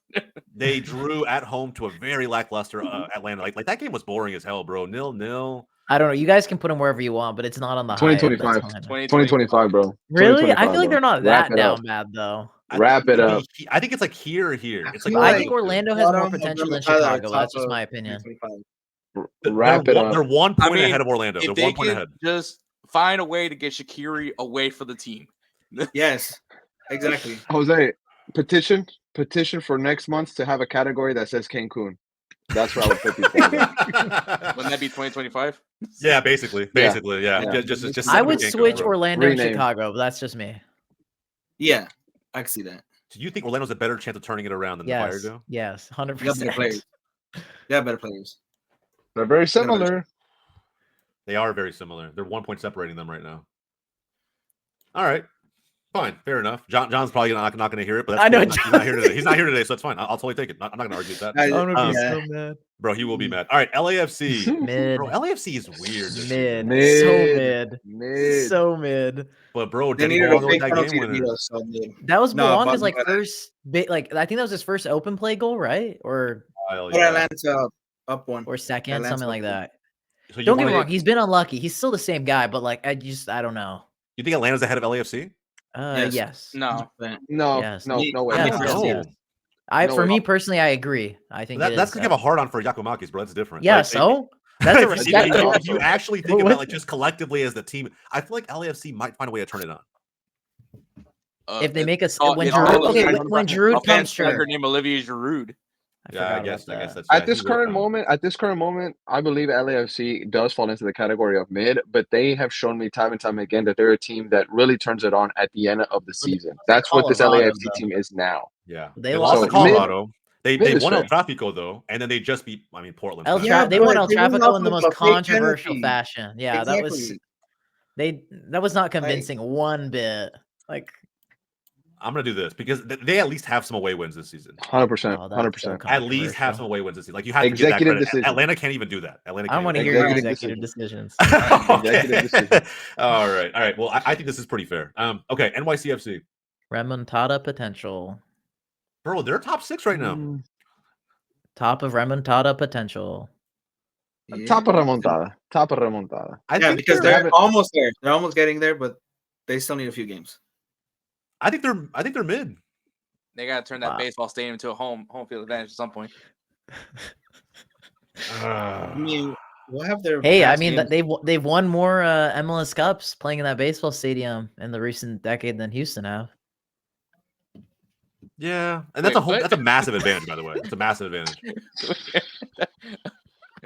They drew at home to a very lackluster Atlanta. Like that game was boring as hell, bro. 0-0. I don't know. You guys can put them wherever you want, but it's not on the high end. 2025. 2025. 2025, bro. Really? I 2025, feel like they're not bro. Wrap that it down up. bad though. Wrap it up. I think it's like here. It's like I think Orlando has more potential than Chicago. That's just my opinion. Wrap it up. They're 1 point ahead of Orlando. If They're they 1 point can ahead. just find a way to get Shaqiri away for the team. Yes, exactly. Jose, petition for next month to have a category that says Cancun. That's where I would put these guys at. Wouldn't that be 2025? Yeah, basically. Yeah. Just I would Cancun, switch bro. Orlando and Rename. Chicago, but that's just me. Yeah, I can see that. Do you think Orlando's a better chance of turning it around than the Fire do? Yes, They got better 100%. players. They got better players. They're very similar. They are very similar. They're 1 point separating them right now. All right. Fine. Fair enough. John's probably not going to hear it, but that's I know cool. He's not here today. He's not here today, so that's fine. I'll totally take it. I'm not going to argue with that. I'm gonna be so mad. Bro, he will be mad. All right, LAFC. Mid. Bro, LAFC is weird. this Mid. season. So mid. So mid. But bro, They Denny needed Ball a big that penalty game to beat winner. us. So mid. That was No, Belanga's but- like first bit, like I think that was his first open play goal, right? Or Hell Put yeah. Atlanta up one. second, Atlanta something like up one. that. So you Don't get me wanna- wrong, he's been unlucky. He's still the same guy, but like I don't know. You think Atlanta's ahead of LAFC? Yes. No. No, Yes. no way. Yes, No. yes. No For way. me personally, I agree. I think That's it because is, you have a hard on for Yakumakis, bro. That's different. yeah. Like, So that's a if, respect. if you actually think What? about like just collectively as the team, I feel like LAFC might find a way to turn it on. If they make us when it's Giroud, all okay, about- when Giroud comes striker through. named Olivier Giroud. I guess that's At this current moment, I believe LAFC does fall into the category of mid, but they have shown me time and time again that they're a team that really turns it on at the end of the season. That's what this Colorado, LAFC though. team is now. Yeah, They lost lost to Colorado. They is won El fair. Tráfico though, and then they just beat Portland. They won El but they won Tráfico off in the of most a fake controversial penalty. fashion. Yeah, Exactly. that was not convincing one bit. Like I'm gonna do this because they at least have some away wins this season. 100%. Oh, that's so 100%. At least have controversial. some away wins this season. Like you have to give that Executive credit. decision. Atlanta can't even do that. Atlanta. I don't want to can't hear even your Executive executive decisions. Executive decision. All right. Well, I think this is pretty fair. Okay, NYCFC, Remontada potential. bro, they're top 6 right now. Top of remontada potential. Yeah. Top of remontada. Top of remontada. I Yeah, think because they're- they're almost there. They're almost getting there, but they still need a few games. I think they're mid. They gotta turn that Wow. baseball stadium into a home field advantage at some point. I mean, we'll have their. Hey, I past mean games. they've won more MLS Cups playing in that baseball stadium in the recent decade than Houston have. Yeah, and Wait, what? that's a massive advantage, by the way. It's a massive advantage.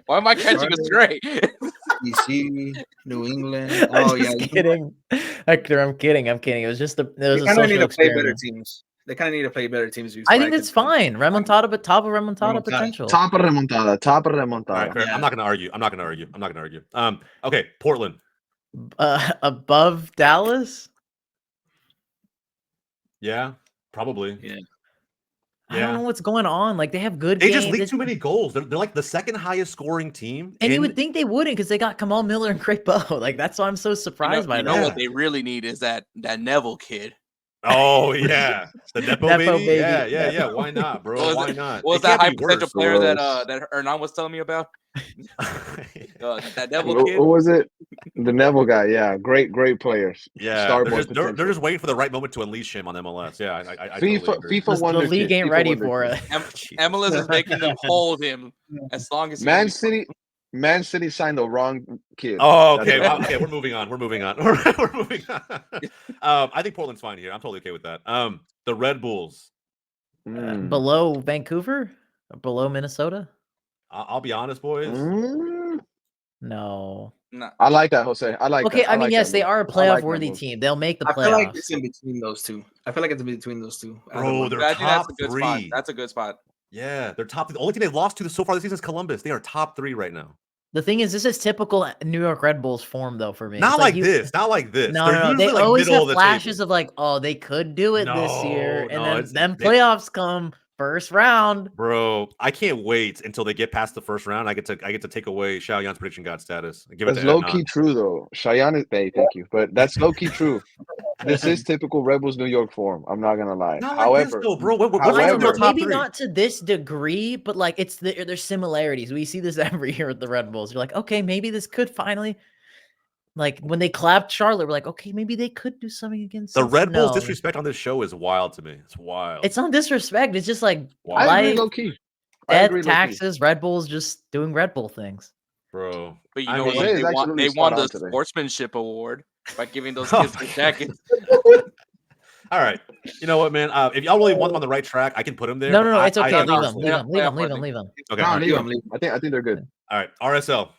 Why am I catching a stray? DC, New England. I'm Oh just yeah, kidding. Hector, I'm kidding. It was just it was they a kind of need social to play better experiment. teams. They kind of need to play better teams. I think that's fine. Remontada, but top of remontada Remontada. potential. Top of remontada. Top of All right, remontada. fair. Yeah. I'm not gonna argue. Okay, Portland. Above Dallas. Yeah, probably. Yeah. I don't know what's going on. Like they have good They games. just leaked too many goals. They're like the second highest scoring team. And you would think they wouldn't because they got Kamal Miller and Craig Bow. Like that's why I'm so surprised by you that. know what they really need is that Neville kid. Oh yeah, the Nepo, Nepo baby. baby. Yeah. Why not, bro? What was Why it- not? What was It that high can't be potential worse. player that Gross. that Hernan was telling me about? That Neville Who kid. was it? The Neville guy. Yeah, great players. Yeah, Starboard they're just waiting for the right moment to unleash him on MLS. Yeah, I totally FIFA agree. FIFA The wonder league kid. ain't FIFA ready wonder for kid. it. MLS is making them hold him as long as he Man leaves. City. Man City signed the wrong kid. Oh, That's okay. it. Well, okay, we're moving on. We're moving on. I think Portland's fine here. I'm totally okay with that. The Red Bulls. Below Vancouver? Below Minnesota? I'll be honest, boys. No. No. I like that, Jose. I like Okay, that. I mean, like yes, that they move. are a I like playoff that worthy move. team. They'll make the I feel like playoffs. it's in between those two. I feel like it's in between those two. Bro, they're I think that's top a good spot. 3. That's a good spot. Yeah, they're top. The only team they've lost to so far this season is Columbus. They are top 3 right now. The thing is, this is typical New York Red Bulls form, though, for me. Not It's like you- this. Not like this. No, They're no, they usually, like, always middle have of the flashes table. of like, oh, they could do it this year, and No, then they- playoffs come first round. Bro, I can't wait until they get past the first round. I get to take away Xiaoyan's prediction god status and give it That's to low Ednon. key true though. Cheyenne is thank you, but that's low key true. This is typical Rebels New York form. I'm not gonna lie. Not like however, this, though, bro. We're I don't know, however, top maybe three. not to this degree, but like there's similarities. We see this every year with the Red Bulls. You're like, okay, maybe this could finally, like when they clapped Charlotte, we're like, okay, maybe they could do something against The us. Red Bulls No. disrespect on this show is wild to me. It's wild. It's not disrespect. It's just like Wild. I agree life, low key. I death, agree low key. taxes, Red Bulls just doing Red Bull things. Bro. But you I know mean, what? Jose is They actually won the spot on today. sportsmanship award by giving those Oh kids my their jackets. All right. You know what, man? If y'all really want them on the right track, I can put them there. No, but it's okay. I Leave them. honestly- Leave them. Leave them. playoff Leave them. worthy. Leave them. Okay. No, all right. leave 'em, leave 'em. I think they're good. All right. RSL.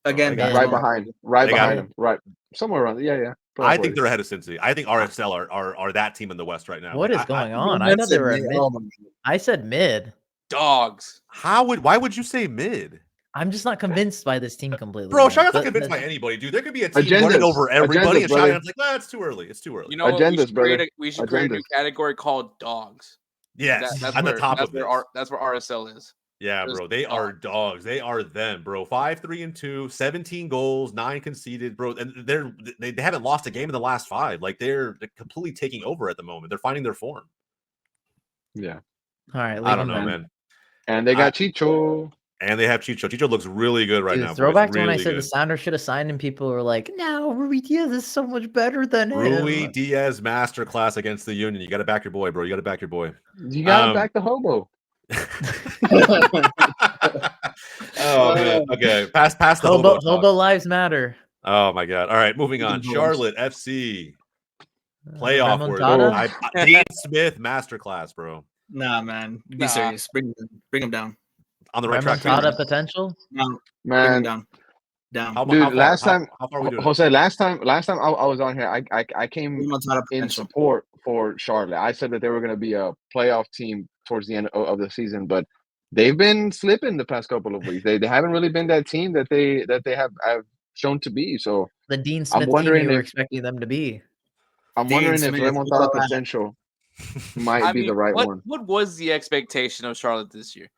Again, They got Right it. behind. They Right got behind it. them. Right. Somewhere around. Yeah. I think they're ahead of Cincy. I think RSL are that team in the West right now. What Like, is going on? I thought they were mid. Oh my God. I said mid. Dogs. why would you say mid? I'm just not convinced by this team completely. Bro, man. Cheyenne's not The- convinced the- by anybody, dude. There could be a team Agendas. running over everybody, Agendas, and brother. Cheyenne's like, it's too early. It's too early. You know what? Agendas, brother. We should create a new Agendas. category called dogs. Yes, That's at where, the top that's of where this. that's where RSL is. Yeah, Just bro. They are dogs. They are them, bro. 5-3-2, 17 goals, 9 conceded, bro. And they haven't lost a game in the last 5. Like they're completely taking over at the moment. They're finding their form. Yeah. All right. I don't know, leave 'em man. And they got Chicho. And they have Chicho. Chicho looks really good right Dude, now. boys. throwback to when I Really said good. the Sounders should have signed him. People were like, "No, Rui Diaz is so much better than Rui him." Diaz masterclass against the Union. You got to back your boy, bro. You got to back your boy. You gotta back the hobo. Oh man. Okay. Pass the Hobo hobo talk. lives matter. Oh my god. All right, moving on. Charlotte FC playoff word. Remontada? Dean Smith masterclass, bro. Nah, man. Be Nah. serious. Bring him down. On the right track. Remontada potential. No, bring him Man, down. Down. How dude, far? last time, how far are we doing? Jose, last time I was on here, I came Remontada in potential. support for Charlotte. I said that they were going to be a playoff team towards the end of the season, but they've been slipping the past couple of weeks. They haven't really been that team that they have shown to be. So The Dean Smith team wondering you were if- expecting them to be. I'm Dean wondering if Smith, Remontada yeah. potential might be the right one. What was the expectation of Charlotte this year?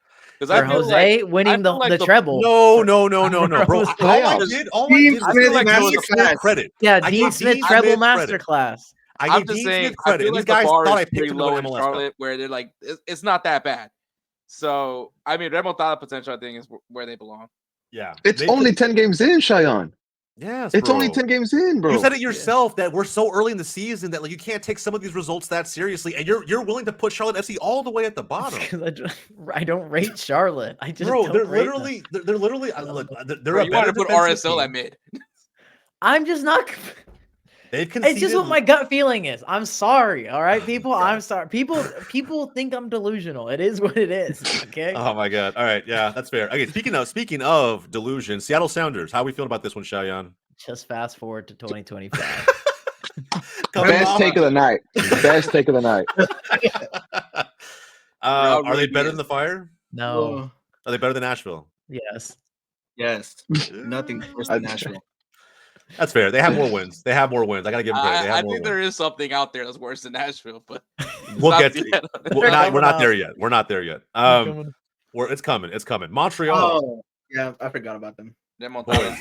Because For Jose winning the treble. No, bro. Rose All I playoffs. did was Dean give Smith Dean Smith masterclass. credit. Yeah, I Dean gave Smith Dean treble Smith credit. masterclass. I I'm gave just Dean saying, Smith I credit. feel And like these guys the bar thought I is picked pretty him to low win in MLS Cup. Charlotte, where they're like, it's not that bad. So I mean, Remontada potential, I think, is where they belong. Yeah. It's They only could- 10 games in, Cheyenne. Yes, It's bro. only 10 games in, bro. You said it yourself that we're so early in the season that like you can't take some of these results that seriously, and you're willing to put Charlotte FC all the way at the bottom. 'Cause I don't rate Charlotte. I just Bro, don't they're rate them. literally they're Bro, a you want better to put defensive RSL team. at mid? I'm just not. They've conceded. It's just what my gut feeling is. I'm sorry. All right, people. I'm sorry. People think I'm delusional. It is what it is. Okay. Oh my god. All right, yeah, that's fair. Okay, speaking of delusion, Seattle Sounders. How are we feeling about this one, Cheyenne? Just fast forward to 2025. Best take of the night. Best take of the night. Are they better than the Fire? No. Are they better than Nashville? Yes. Yes. Nothing worse than Nashville. That's fair. They have more wins. I gotta give them credit. They have I more think wins. there is something out there that's worse than Nashville, but We'll not get to yet. we're not coming out. there yet. We're not there yet. It's coming. It's coming. Montreal. Oh, yeah, I forgot about them. Remontada.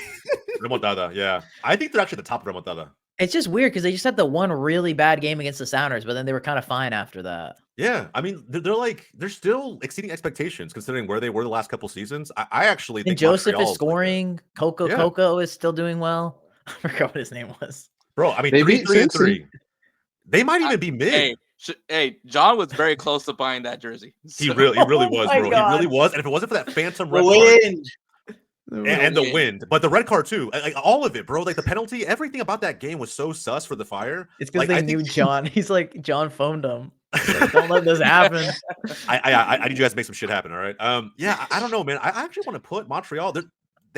Remontada. Yeah, I think they're actually at the top of Remontada. It's just weird because they just had the one really bad game against the Sounders, but then they were kind of fine after that. Yeah, I mean they're still exceeding expectations considering where they were the last couple seasons. I actually And think Joseph Montreal is scoring. Yeah. Coco is still doing well. I forgot what his name was. bro. I mean, They 3 beat 3 and Cincy. 3. They might even be mid. Hey, John was very close to buying that jersey. He So- really was, my bro. God. He really was. And if it wasn't for that phantom red The card wind. and the wind, but the red card too, like all of it, bro. Like the penalty, everything about that game was so sus for the Fire. It's because Like, they I knew think- John. He's like, John phoned him. Like, don't let this happen. I need you guys to make some shit happen. All right. Yeah, I don't know, man. I actually want to put Montreal. They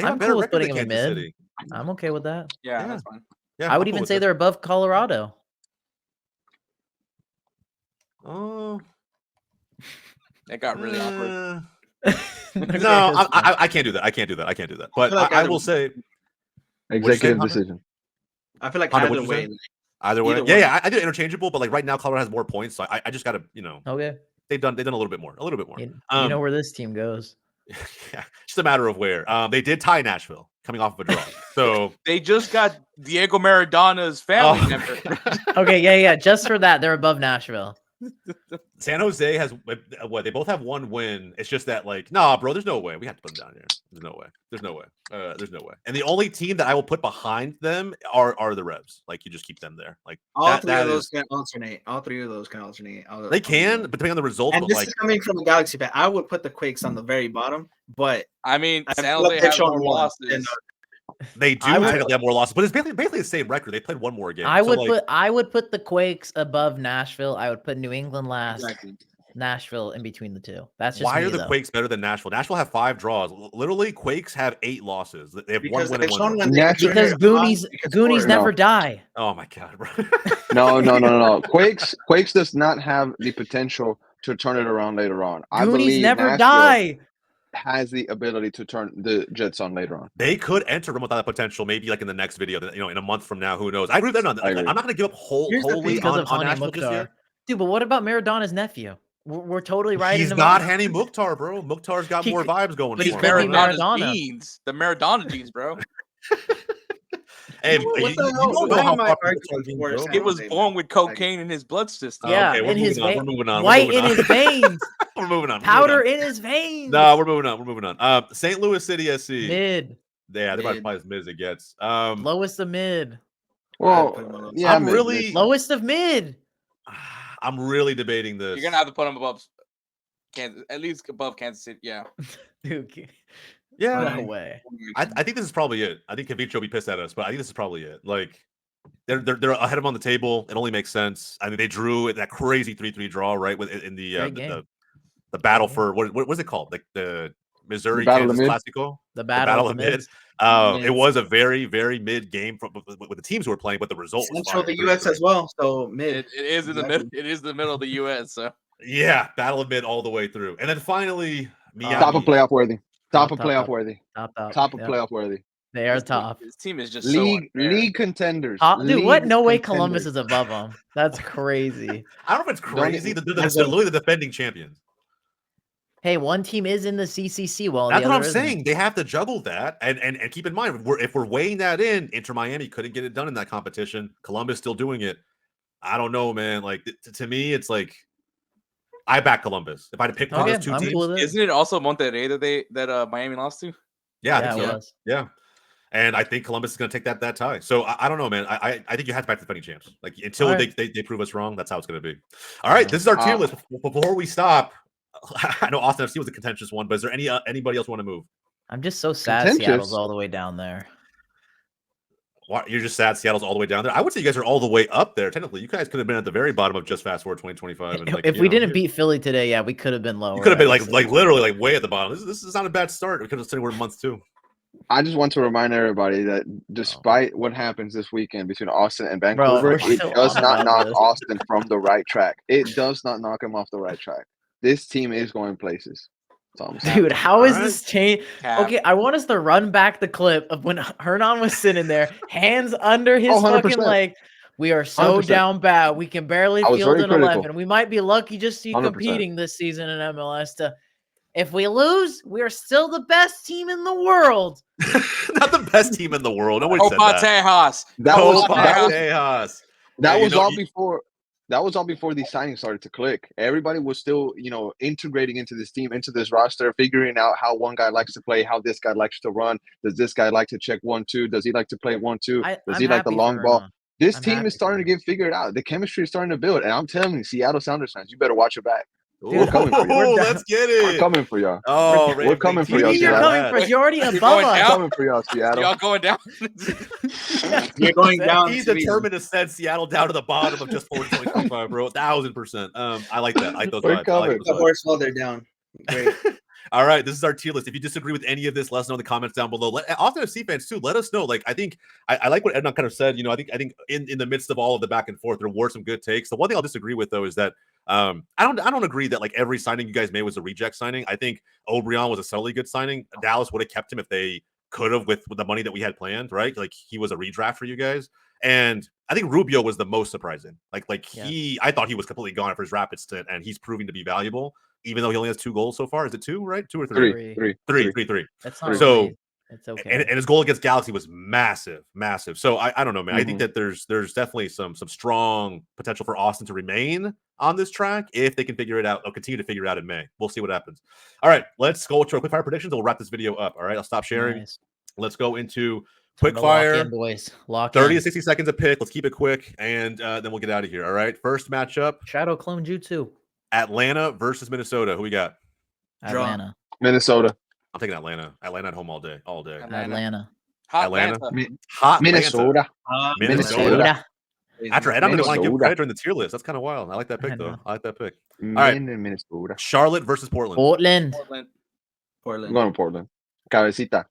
have I'm a better cool with record than putting them in Kansas mid. City. I'm okay with that. Yeah, Yeah. that's fine. Yeah, I would I'm cool even with say it. they're above Colorado. Oh, It got really awkward. no, I can't do that. I can't do that. But feel like I either will way. say Executive Hunter? decision. I feel like Hunter, either what'd you way. say? either way. Either Yeah, way. yeah. I do interchangeable, but like right now, Colorado has more points, so I just gotta, Okay. they've done a little bit more. You Um, know where this team goes. Yeah, just a matter of where. They did tie Nashville coming off of a draw. So they just got Diego Maradona's family member. Okay, yeah. Just for that, they're above Nashville. San Jose has what? They both have one win. It's just that, like, nah, bro, there's no way. We have to put them down here. There's no way. There's no way. There's no way. And the only team that I will put behind them are the Revs. Like, you just keep them there. Like, all three of those can alternate. All three of those can alternate. They can, but depending on the result. And this is coming from a Galaxy fan. I would put the Quakes on the very bottom, but I mean, San Jose has more losses. They do technically have more losses, but it's basically the same record. They played one more game. I would put the Quakes above Nashville. I would put New England last. Exactly. Nashville in between the two. That's just why are the Quakes better than Nashville? Nashville have 5 draws. Literally, Quakes have 8 losses. They have one win and one loss. Because Goonies never die. Oh my god, bro. No. Quakes does not have the potential to turn it around later on. I believe never Nashville die. Has the ability to turn the Jets on later on. They could enter them without that potential, maybe like in the next video, in a month from now, who knows? I agree with that. I'm not going to give up wholly on Nashville this year. Dude, but what about Maradona's nephew? We're totally right. He's not Hani Mukhtar, bro. Mukhtar's got more vibes going for him. Maradona's genes. The Maradona genes, bro. Hey, it was born with cocaine in his blood system. Yeah, in his veins. White in his veins. We're moving on. Powder in his veins. No, we're moving on. St. Louis City SC. Mid. Yeah, they're probably as mid as it gets. Lowest of mid. Well, yeah, lowest of mid. I'm really debating this. You're gonna have to put them above Kansas, at least above Kansas City. Yeah. Dude. Yeah. No way. I think this is probably it. I think Kavic will be pissed at us, but I think this is probably it. Like, they're ahead of them on the table. It only makes sense. I mean, they drew that crazy 3-3 draw, right? In the battle for what was it called? Like the Missouri Kansas Classico. The battle of mid. It was a very, very mid game with the teams who were playing, but the result was Central the U.S. as well. So mid. It is in the middle. It is the middle of the U.S. So yeah, battle of mid all the way through, and then finally, top of playoff worthy. Top of playoff worthy. They are top. This team is just league contenders. Dude, what? No way Columbus is above them. That's crazy. I don't know if it's crazy. They're literally the defending champions. Hey, one team is in the CCC. Well, that's what I'm saying. They have to juggle that, and keep in mind, if we're weighing that in, Inter Miami couldn't get it done in that competition. Columbus still doing it. I don't know, man. Like to me, it's like I back Columbus. If I had to pick one of those two teams, cool isn't it also Monterrey that Miami lost to? Yeah, I think so. Yeah. And I think Columbus is going to take that tie. So I don't know, man. I think you have to back the defending champs. Like until they prove us wrong, that's how it's going to be. All right, this is our tier list. Before we stop, I know Austin FC was a contentious one, but is there anybody else want to move? I'm just so sad Seattle's all the way down there. What, you're just sad Seattle's all the way down there? I would say you guys are all the way up there. Technically, you guys could have been at the very bottom of Just Fast Forward 2025. And if we didn't beat Philly today, yeah, we could have been lower. You could have been like literally like way at the bottom. This is not a bad start. We could have said we're in month 2. I just want to remind everybody that despite what happens this weekend between Austin and Vancouver, it does not knock Austin from the right track. It does not knock him off the right track. This team is going places. Dude, how is this change? Okay, I want us to run back the clip of when Hernan was sitting there, hands under his fucking leg. We are so 100%. Down bad. We can barely field an 11. We might be lucky just to be competing this season in MLS. If we lose, we are still the best team in the world. Not the best team in the world. Nobody said that. That was all before. That was all before these signings started to click. Everybody was still, integrating into this team, into this roster, figuring out how one guy likes to play, how this guy likes to run. Does this guy like to check 1-2? Does he like to play 1-2? Does he like the long ball? This team is starting to get figured out. The chemistry is starting to build. And I'm telling you, Seattle Sounders fans, you better watch your back. We're coming for you. Let's get it. We're coming for y'all. Oh, we're coming for y'all. You're coming for us. You're already above us. We're coming for y'all, Seattle. Y'all going down? You're going down. He's determined to send Seattle down to the bottom of just 2025, bro. 1,000%. I like that. I like those vibes. The horse while they're down. Great. All right, this is our tier list. If you disagree with any of this, let us know in the comments down below. Often FC fans too, let us know. Like, I think I like what Edna kind of said. I think in the midst of all of the back and forth, there were some good takes. The one thing I'll disagree with though is that I don't agree that like every signing you guys made was a reject signing. I think O'Brien was a subtly good signing. Dallas would have kept him if they could have with the money that we had planned, right? Like he was a redraft for you guys. And I think Rubio was the most surprising. I thought he was completely gone after his rapid stint, and he's proving to be valuable, even though he only has 2 goals so far. Is it 2, right? 2 or 3? Three. That's not so. Really, it's okay. And his goal against Galaxy was massive. So I don't know, man. I think that there's definitely some strong potential for Austin to remain on this track if they can figure it out. They'll continue to figure it out in May. We'll see what happens. All right, let's go to our quickfire predictions. We'll wrap this video up. All right, I'll stop sharing. Nice. Let's go into quickfire. Boys. 30 to 60 seconds a pick. Let's keep it quick, and then we'll get out of here. All right, first matchup. Shadow Clone Jutsu. Atlanta versus Minnesota. Who we got? Atlanta. Minnesota. I'm taking Atlanta. Atlanta at home all day. Atlanta. Hot Atlanta. Hot Minnesota. Minnesota. After Ed, I'm going to want to give credit during the tier list. That's kind of wild. I like that pick, though. I like that pick. All right. Minnesota. Charlotte versus Portland. I'm going to Portland. Cabecita.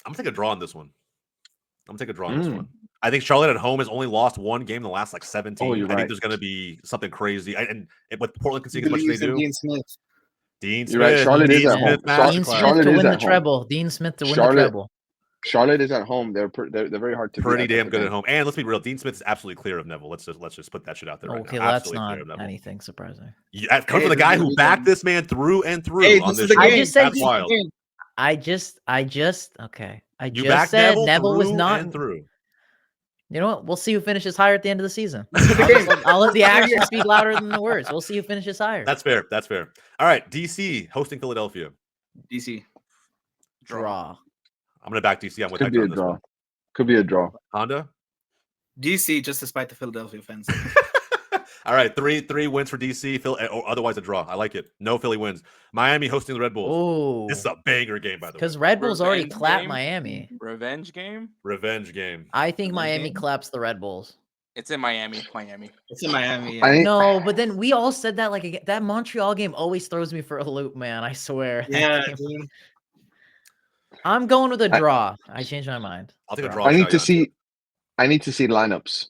I'm going to take a draw on this one. I think Charlotte at home has only lost 1 game in the last 17. I think there's going to be something crazy. And with Portland conceding as much as they do. Dean Smith. You're right. Charlotte is at home. Dean Smith to win the treble. Dean Smith to win the treble. Charlotte is at home. They're very hard to pretty damn good at home. And let's be real, Dean Smith is absolutely clear of Neville. Let's just put that shit out there. Okay, right that's not anything surprising. Yeah, come from the guy who backed this man through and through on this. I just said that's wild. I just okay. You just said Neville was not and through. You know what? We'll see who finishes higher at the end of the season. I'll let the action speak louder than the words. We'll see who finishes higher. That's fair. All right, DC hosting Philadelphia. DC. Draw. I'm gonna back DC. I'm with Could be a draw. Could be a draw. Honda. DC, just despite the Philadelphia fans. All right, three wins for DC. Or otherwise a draw. I like it. No Philly wins. Miami hosting the Red Bulls. Oh, this is a banger game, by the way. Because Red Bulls already clapped Miami. Revenge game. I think Miami claps the Red Bulls. It's in Miami. It's in Miami. Yeah. No, but then we all said that that Montreal game always throws me for a loop, man. I swear. Yeah. I'm going with a draw. I changed my mind. I'll take a draw. I need to see lineups.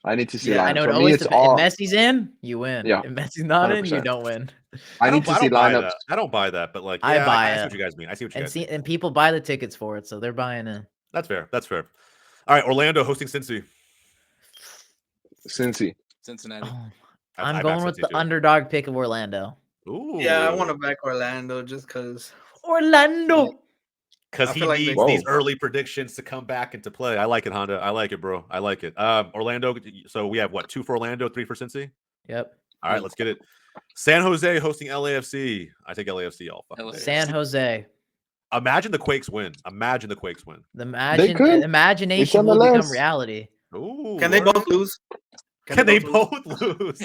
I know it always depends. If Messi's in, you win. Yeah. If Messi's not 100%. in, you don't win. I need to see lineups. I don't buy that, but I buy I it. see what you guys mean. I see what you guys mean. And people buy the tickets for it, so they're buying in. That's fair. All right, Orlando hosting Cincy. Cincinnati. Oh, I'm going with the underdog pick of Orlando. Ooh. Yeah, I want to back Orlando just because. Orlando. Because he needs these early predictions to come back into play. I like it, Honda. I like it, bro. I like it. Orlando. So we have 2 for Orlando, 3 for Cincy. Yep. All right, let's get it. San Jose hosting LAFC. I take LAFC all. San Jose. Imagine the Quakes win. The imagination will become reality. Ooh, can they both lose? Can they both lose?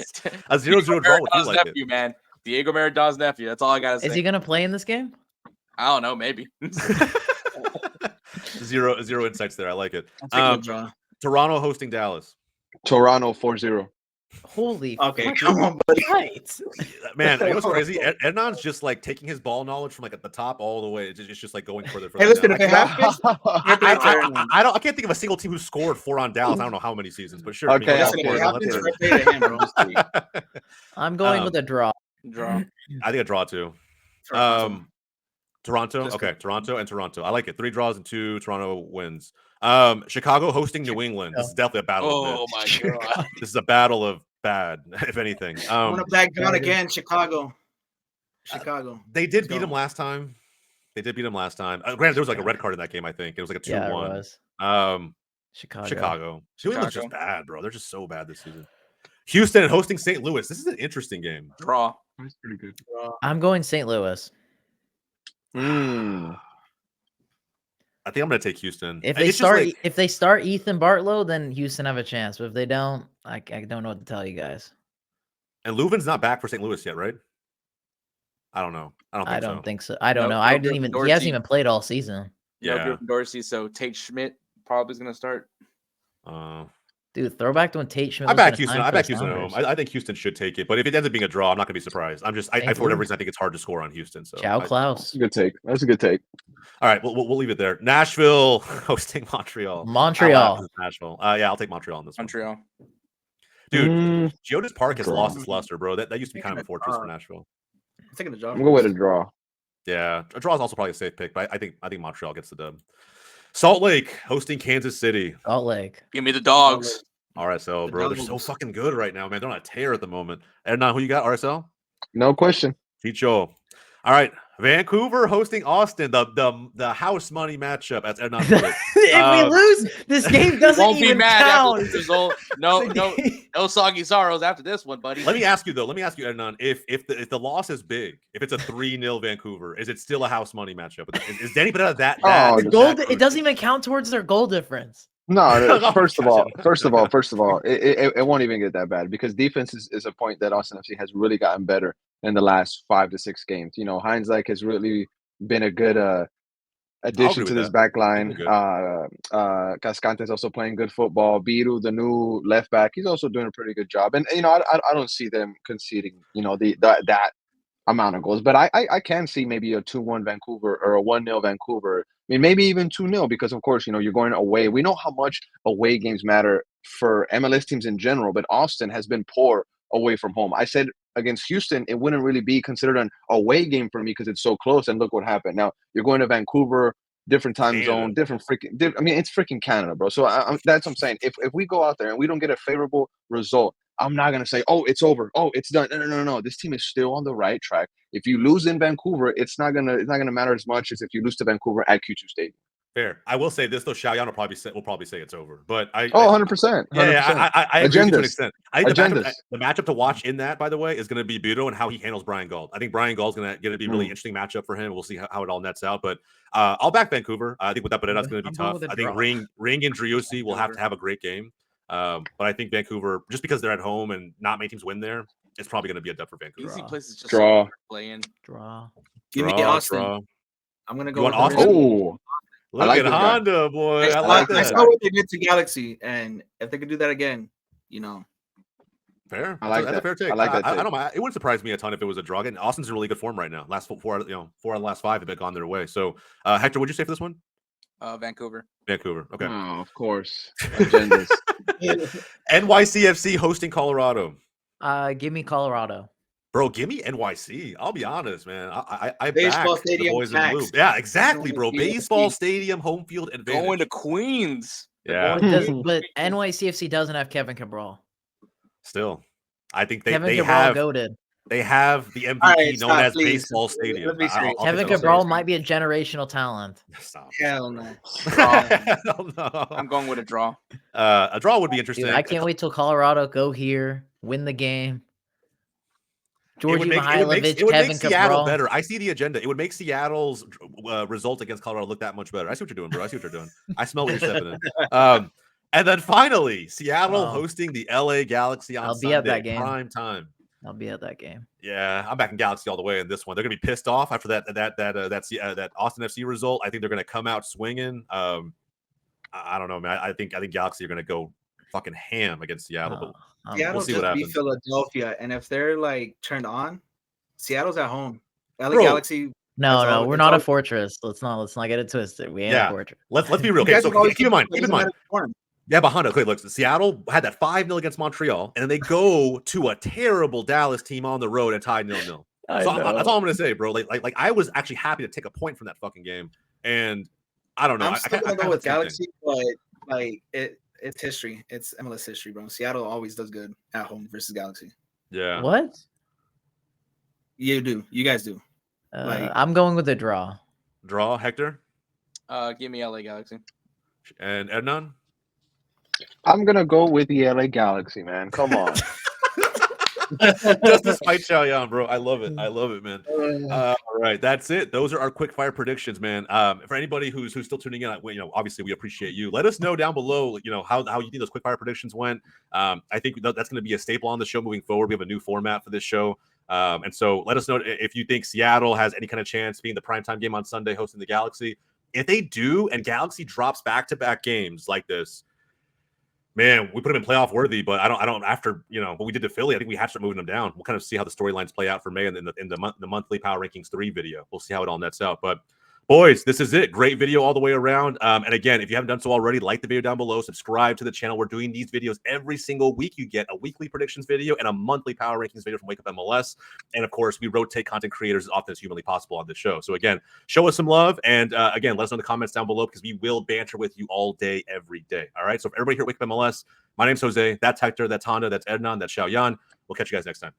A 0-0 draw would feel like nephew, man. Diego Maradona's nephew. That's all I gotta say. Is he gonna play in this game? I don't know. Maybe. Zero insights there. I like it. Toronto hosting Dallas. Toronto 4-0. Holy. Okay, come on, buddy. Right. Man, it was crazy. Ednon's just taking his ball knowledge from at the top all the way. It's just going further. Hey, listen, if they have I can't think of a single team who scored 4 on Dallas. I don't know how many seasons, but sure. Okay. I'm going with a draw. I think a draw too. Toronto. Okay, Toronto and Toronto. I like it. 3 draws and 2 Toronto wins. Chicago hosting New England. This is definitely a battle. Oh my god. This is a battle of bad, if anything. I want to back down again, Chicago. They did beat him last time. Granted, there was a red card in that game, I think. It was a 2-1. Yeah, it was. Chicago. New England's just bad, bro. They're just so bad this season. Houston and hosting St. Louis. This is an interesting game. Draw. That's pretty good. I'm going St. Louis. I think I'm going to take Houston. If they start Ethan Bartlow, then Houston have a chance. But if they don't, I don't know what to tell you guys. And Leuven's not back for St. Louis yet, right? I don't know. I don't think so. I don't know. He hasn't even played all season. Yeah. Dorsey. So Tate Schmidt probably is going to start. Dude, throwback to when Tate Schmidt. I back Houston. I back Houston at home. I think Houston should take it, but if it ends up being a draw, I'm not going to be surprised. For whatever reason, I think it's hard to score on Houston. So Ciao, Klaus. That's a good take. All right, we'll leave it there. Nashville hosting Montreal. Nashville. Yeah, I'll take Montreal on this one. Montreal. Dude, Geodis Park has lost its luster, bro. That used to be kind of a fortress for Nashville. I'm taking the draw. I'm going with a draw. Yeah, a draw is also probably a safe pick, but I think Montreal gets the dub. Salt Lake hosting Kansas City. Salt Lake. Give me the dogs. RSL, The bro. They're so Dogs. fucking good right now, man. They're on a tear at the moment. Hernan, who you got? RSL? No question. Chicho. All right. Vancouver hosting Austin. The house money matchup, as Hernan put it. If we lose, this game doesn't Won't be even mad count. after this result. No soggy sorrows after this one, buddy. Let me ask you, Hernan, if the loss is big, if it's a 3-0 Vancouver, is it still a house money matchup? Is Danny Pineda that? Oh, The goal, it doesn't even count towards their goal difference. No, Oh, first of gotcha. all, it won't even get that bad because defense is a point that Austin FC has really gotten better in the last 5 to 6 games. You know, Heinz has really been a good addition to this back line. Cascante is also playing good football. Biru, the new left back, he's also doing a pretty good job. And I don't see them conceding, that amount of goals. But I can see maybe a 2-1 Vancouver or a 1-0 Vancouver. I mean, maybe even 2-0 because, of course, you're going away. We know how much away games matter for MLS teams in general, but Austin has been poor away from home. I said against Houston, it wouldn't really be considered an away game for me because it's so close, and look what happened. Now, you're going to Vancouver, different time zone, different freaking – I mean, it's freaking Canada, bro. So that's what I'm saying. If we go out there and we don't get a favorable result, I'm not going to say, oh, it's over. Oh, it's done. No. This team is still on the right track. If you lose in Vancouver, it's not gonna matter as much as if you lose to Vancouver at Q2 Stadium. Fair. I will say this though, Xiaoyan will probably say it's over. But 100%. Yeah, I agree with you to an extent. I think the matchup to watch in that, by the way, is going to be Biro and how he handles Brian Gauld. I think Brian Gauld's going to be a really interesting matchup for him. We'll see how it all nets out. But I'll back Vancouver. I think with that, but that's going to be tough. I think Ring and Driussi will have to have a great game. But I think Vancouver, just because they're at home and not many teams win there, it's probably going to be a dub for Vancouver. Easy places just draw. Playing. Draw. Give me Austin. Draw. I'm going to go You with want Austin? Oh. Look at Honda, boy. I like that. I saw what they did to Galaxy, and if they could do that again, Fair. I like that's that. a fair take. I like that. I don't mind. It wouldn't surprise me a ton if it was a draw. And Austin's in really good form right now. Last four out of the last 5 have been gone their way. So, Hector, what'd you say for this one? Vancouver. Okay. Oh, of course. Agendas. NYCFC hosting Colorado. Give me Colorado. Bro, give me NYC. I'll be honest, man. I Baseball back stadium the boys in blue. Yeah, exactly, bro. Baseball stadium, home field advantage. Going to Queens. Yeah. But NYCFC doesn't have Kevin Cabral. Still, I think Kevin they Cabral have goated. They have the MVP known as please. Baseball Stadium. Kevin Cabral might be a generational talent. Stop. Hell no. Hell no. I'm going with a draw. A draw would be interesting. Dude, I can't wait till Colorado go here, win the game. Georgie It Mihailovic, would Kevin make Seattle Cabral. better. I see the agenda. It would make Seattle's results against Colorado look that much better. I see what you're doing, bro. I see what you're doing. I smell what you're stepping in. And then finally, Seattle hosting the LA Galaxy on Sunday, at that game. Prime time. I'll be at that game. Yeah, I'm backing Galaxy all the way in this one. They're gonna be pissed off after that Austin FC result. I think they're gonna come out swinging. I don't know, man. I think Galaxy are gonna go fucking ham against Seattle. But Seattle we'll see what happens. beat Philadelphia, and if they're like turned on, Seattle's at home. LA Bro, Galaxy. No, we're not a fortress. Let's not get it twisted. We ain't a fortress. Let's be real. Okay, so keep in mind. Yeah, but Honda, look, Seattle had that 5-0 against Montreal, and then they go to a terrible Dallas team on the road and tied 0-0. So that's all I'm gonna say, bro. Like I was actually happy to take a point from that fucking game, and I don't know. I'm still gonna go with Galaxy, but like it's history. It's MLS history, bro. Seattle always does good at home versus Galaxy. Yeah. What? You do. You guys do. I'm going with a draw. Draw, Hector. Give me LA Galaxy. And Hernan. I'm gonna go with the LA Galaxy, man. Come on. Just to spite Xiaoyan, bro. I love it, man. All right, that's it. Those are our quick fire predictions, man. For anybody who's still tuning in, obviously we appreciate you. Let us know down below, how you think those quick fire predictions went. I think that's going to be a staple on the show moving forward. We have a new format for this show, and so let us know if you think Seattle has any kind of chance being the primetime game on Sunday hosting the Galaxy. If they do, and Galaxy drops back-to-back games like this, man, we put them in playoff worthy, but I don't. After what we did to Philly, I think we have to start moving them down. We'll kind of see how the storylines play out for May in the monthly Power Rankings 3 video. We'll see how it all nets out. But Boys, this is it. Great video all the way around. And again, if you haven't done so already, like the video down below, subscribe to the channel. We're doing these videos every single week. You get a weekly predictions video and a monthly power rankings video from Wake Up MLS. And of course, we rotate content creators as often as humanly possible on this show. So again, show us some love. And again, let us know in the comments down below because we will banter with you all day, every day. All right. So for everybody here at Wake Up MLS, my name's Jose. That's Hector. That's Honda. That's Ednan. That's Xiaoyan. We'll catch you guys next time.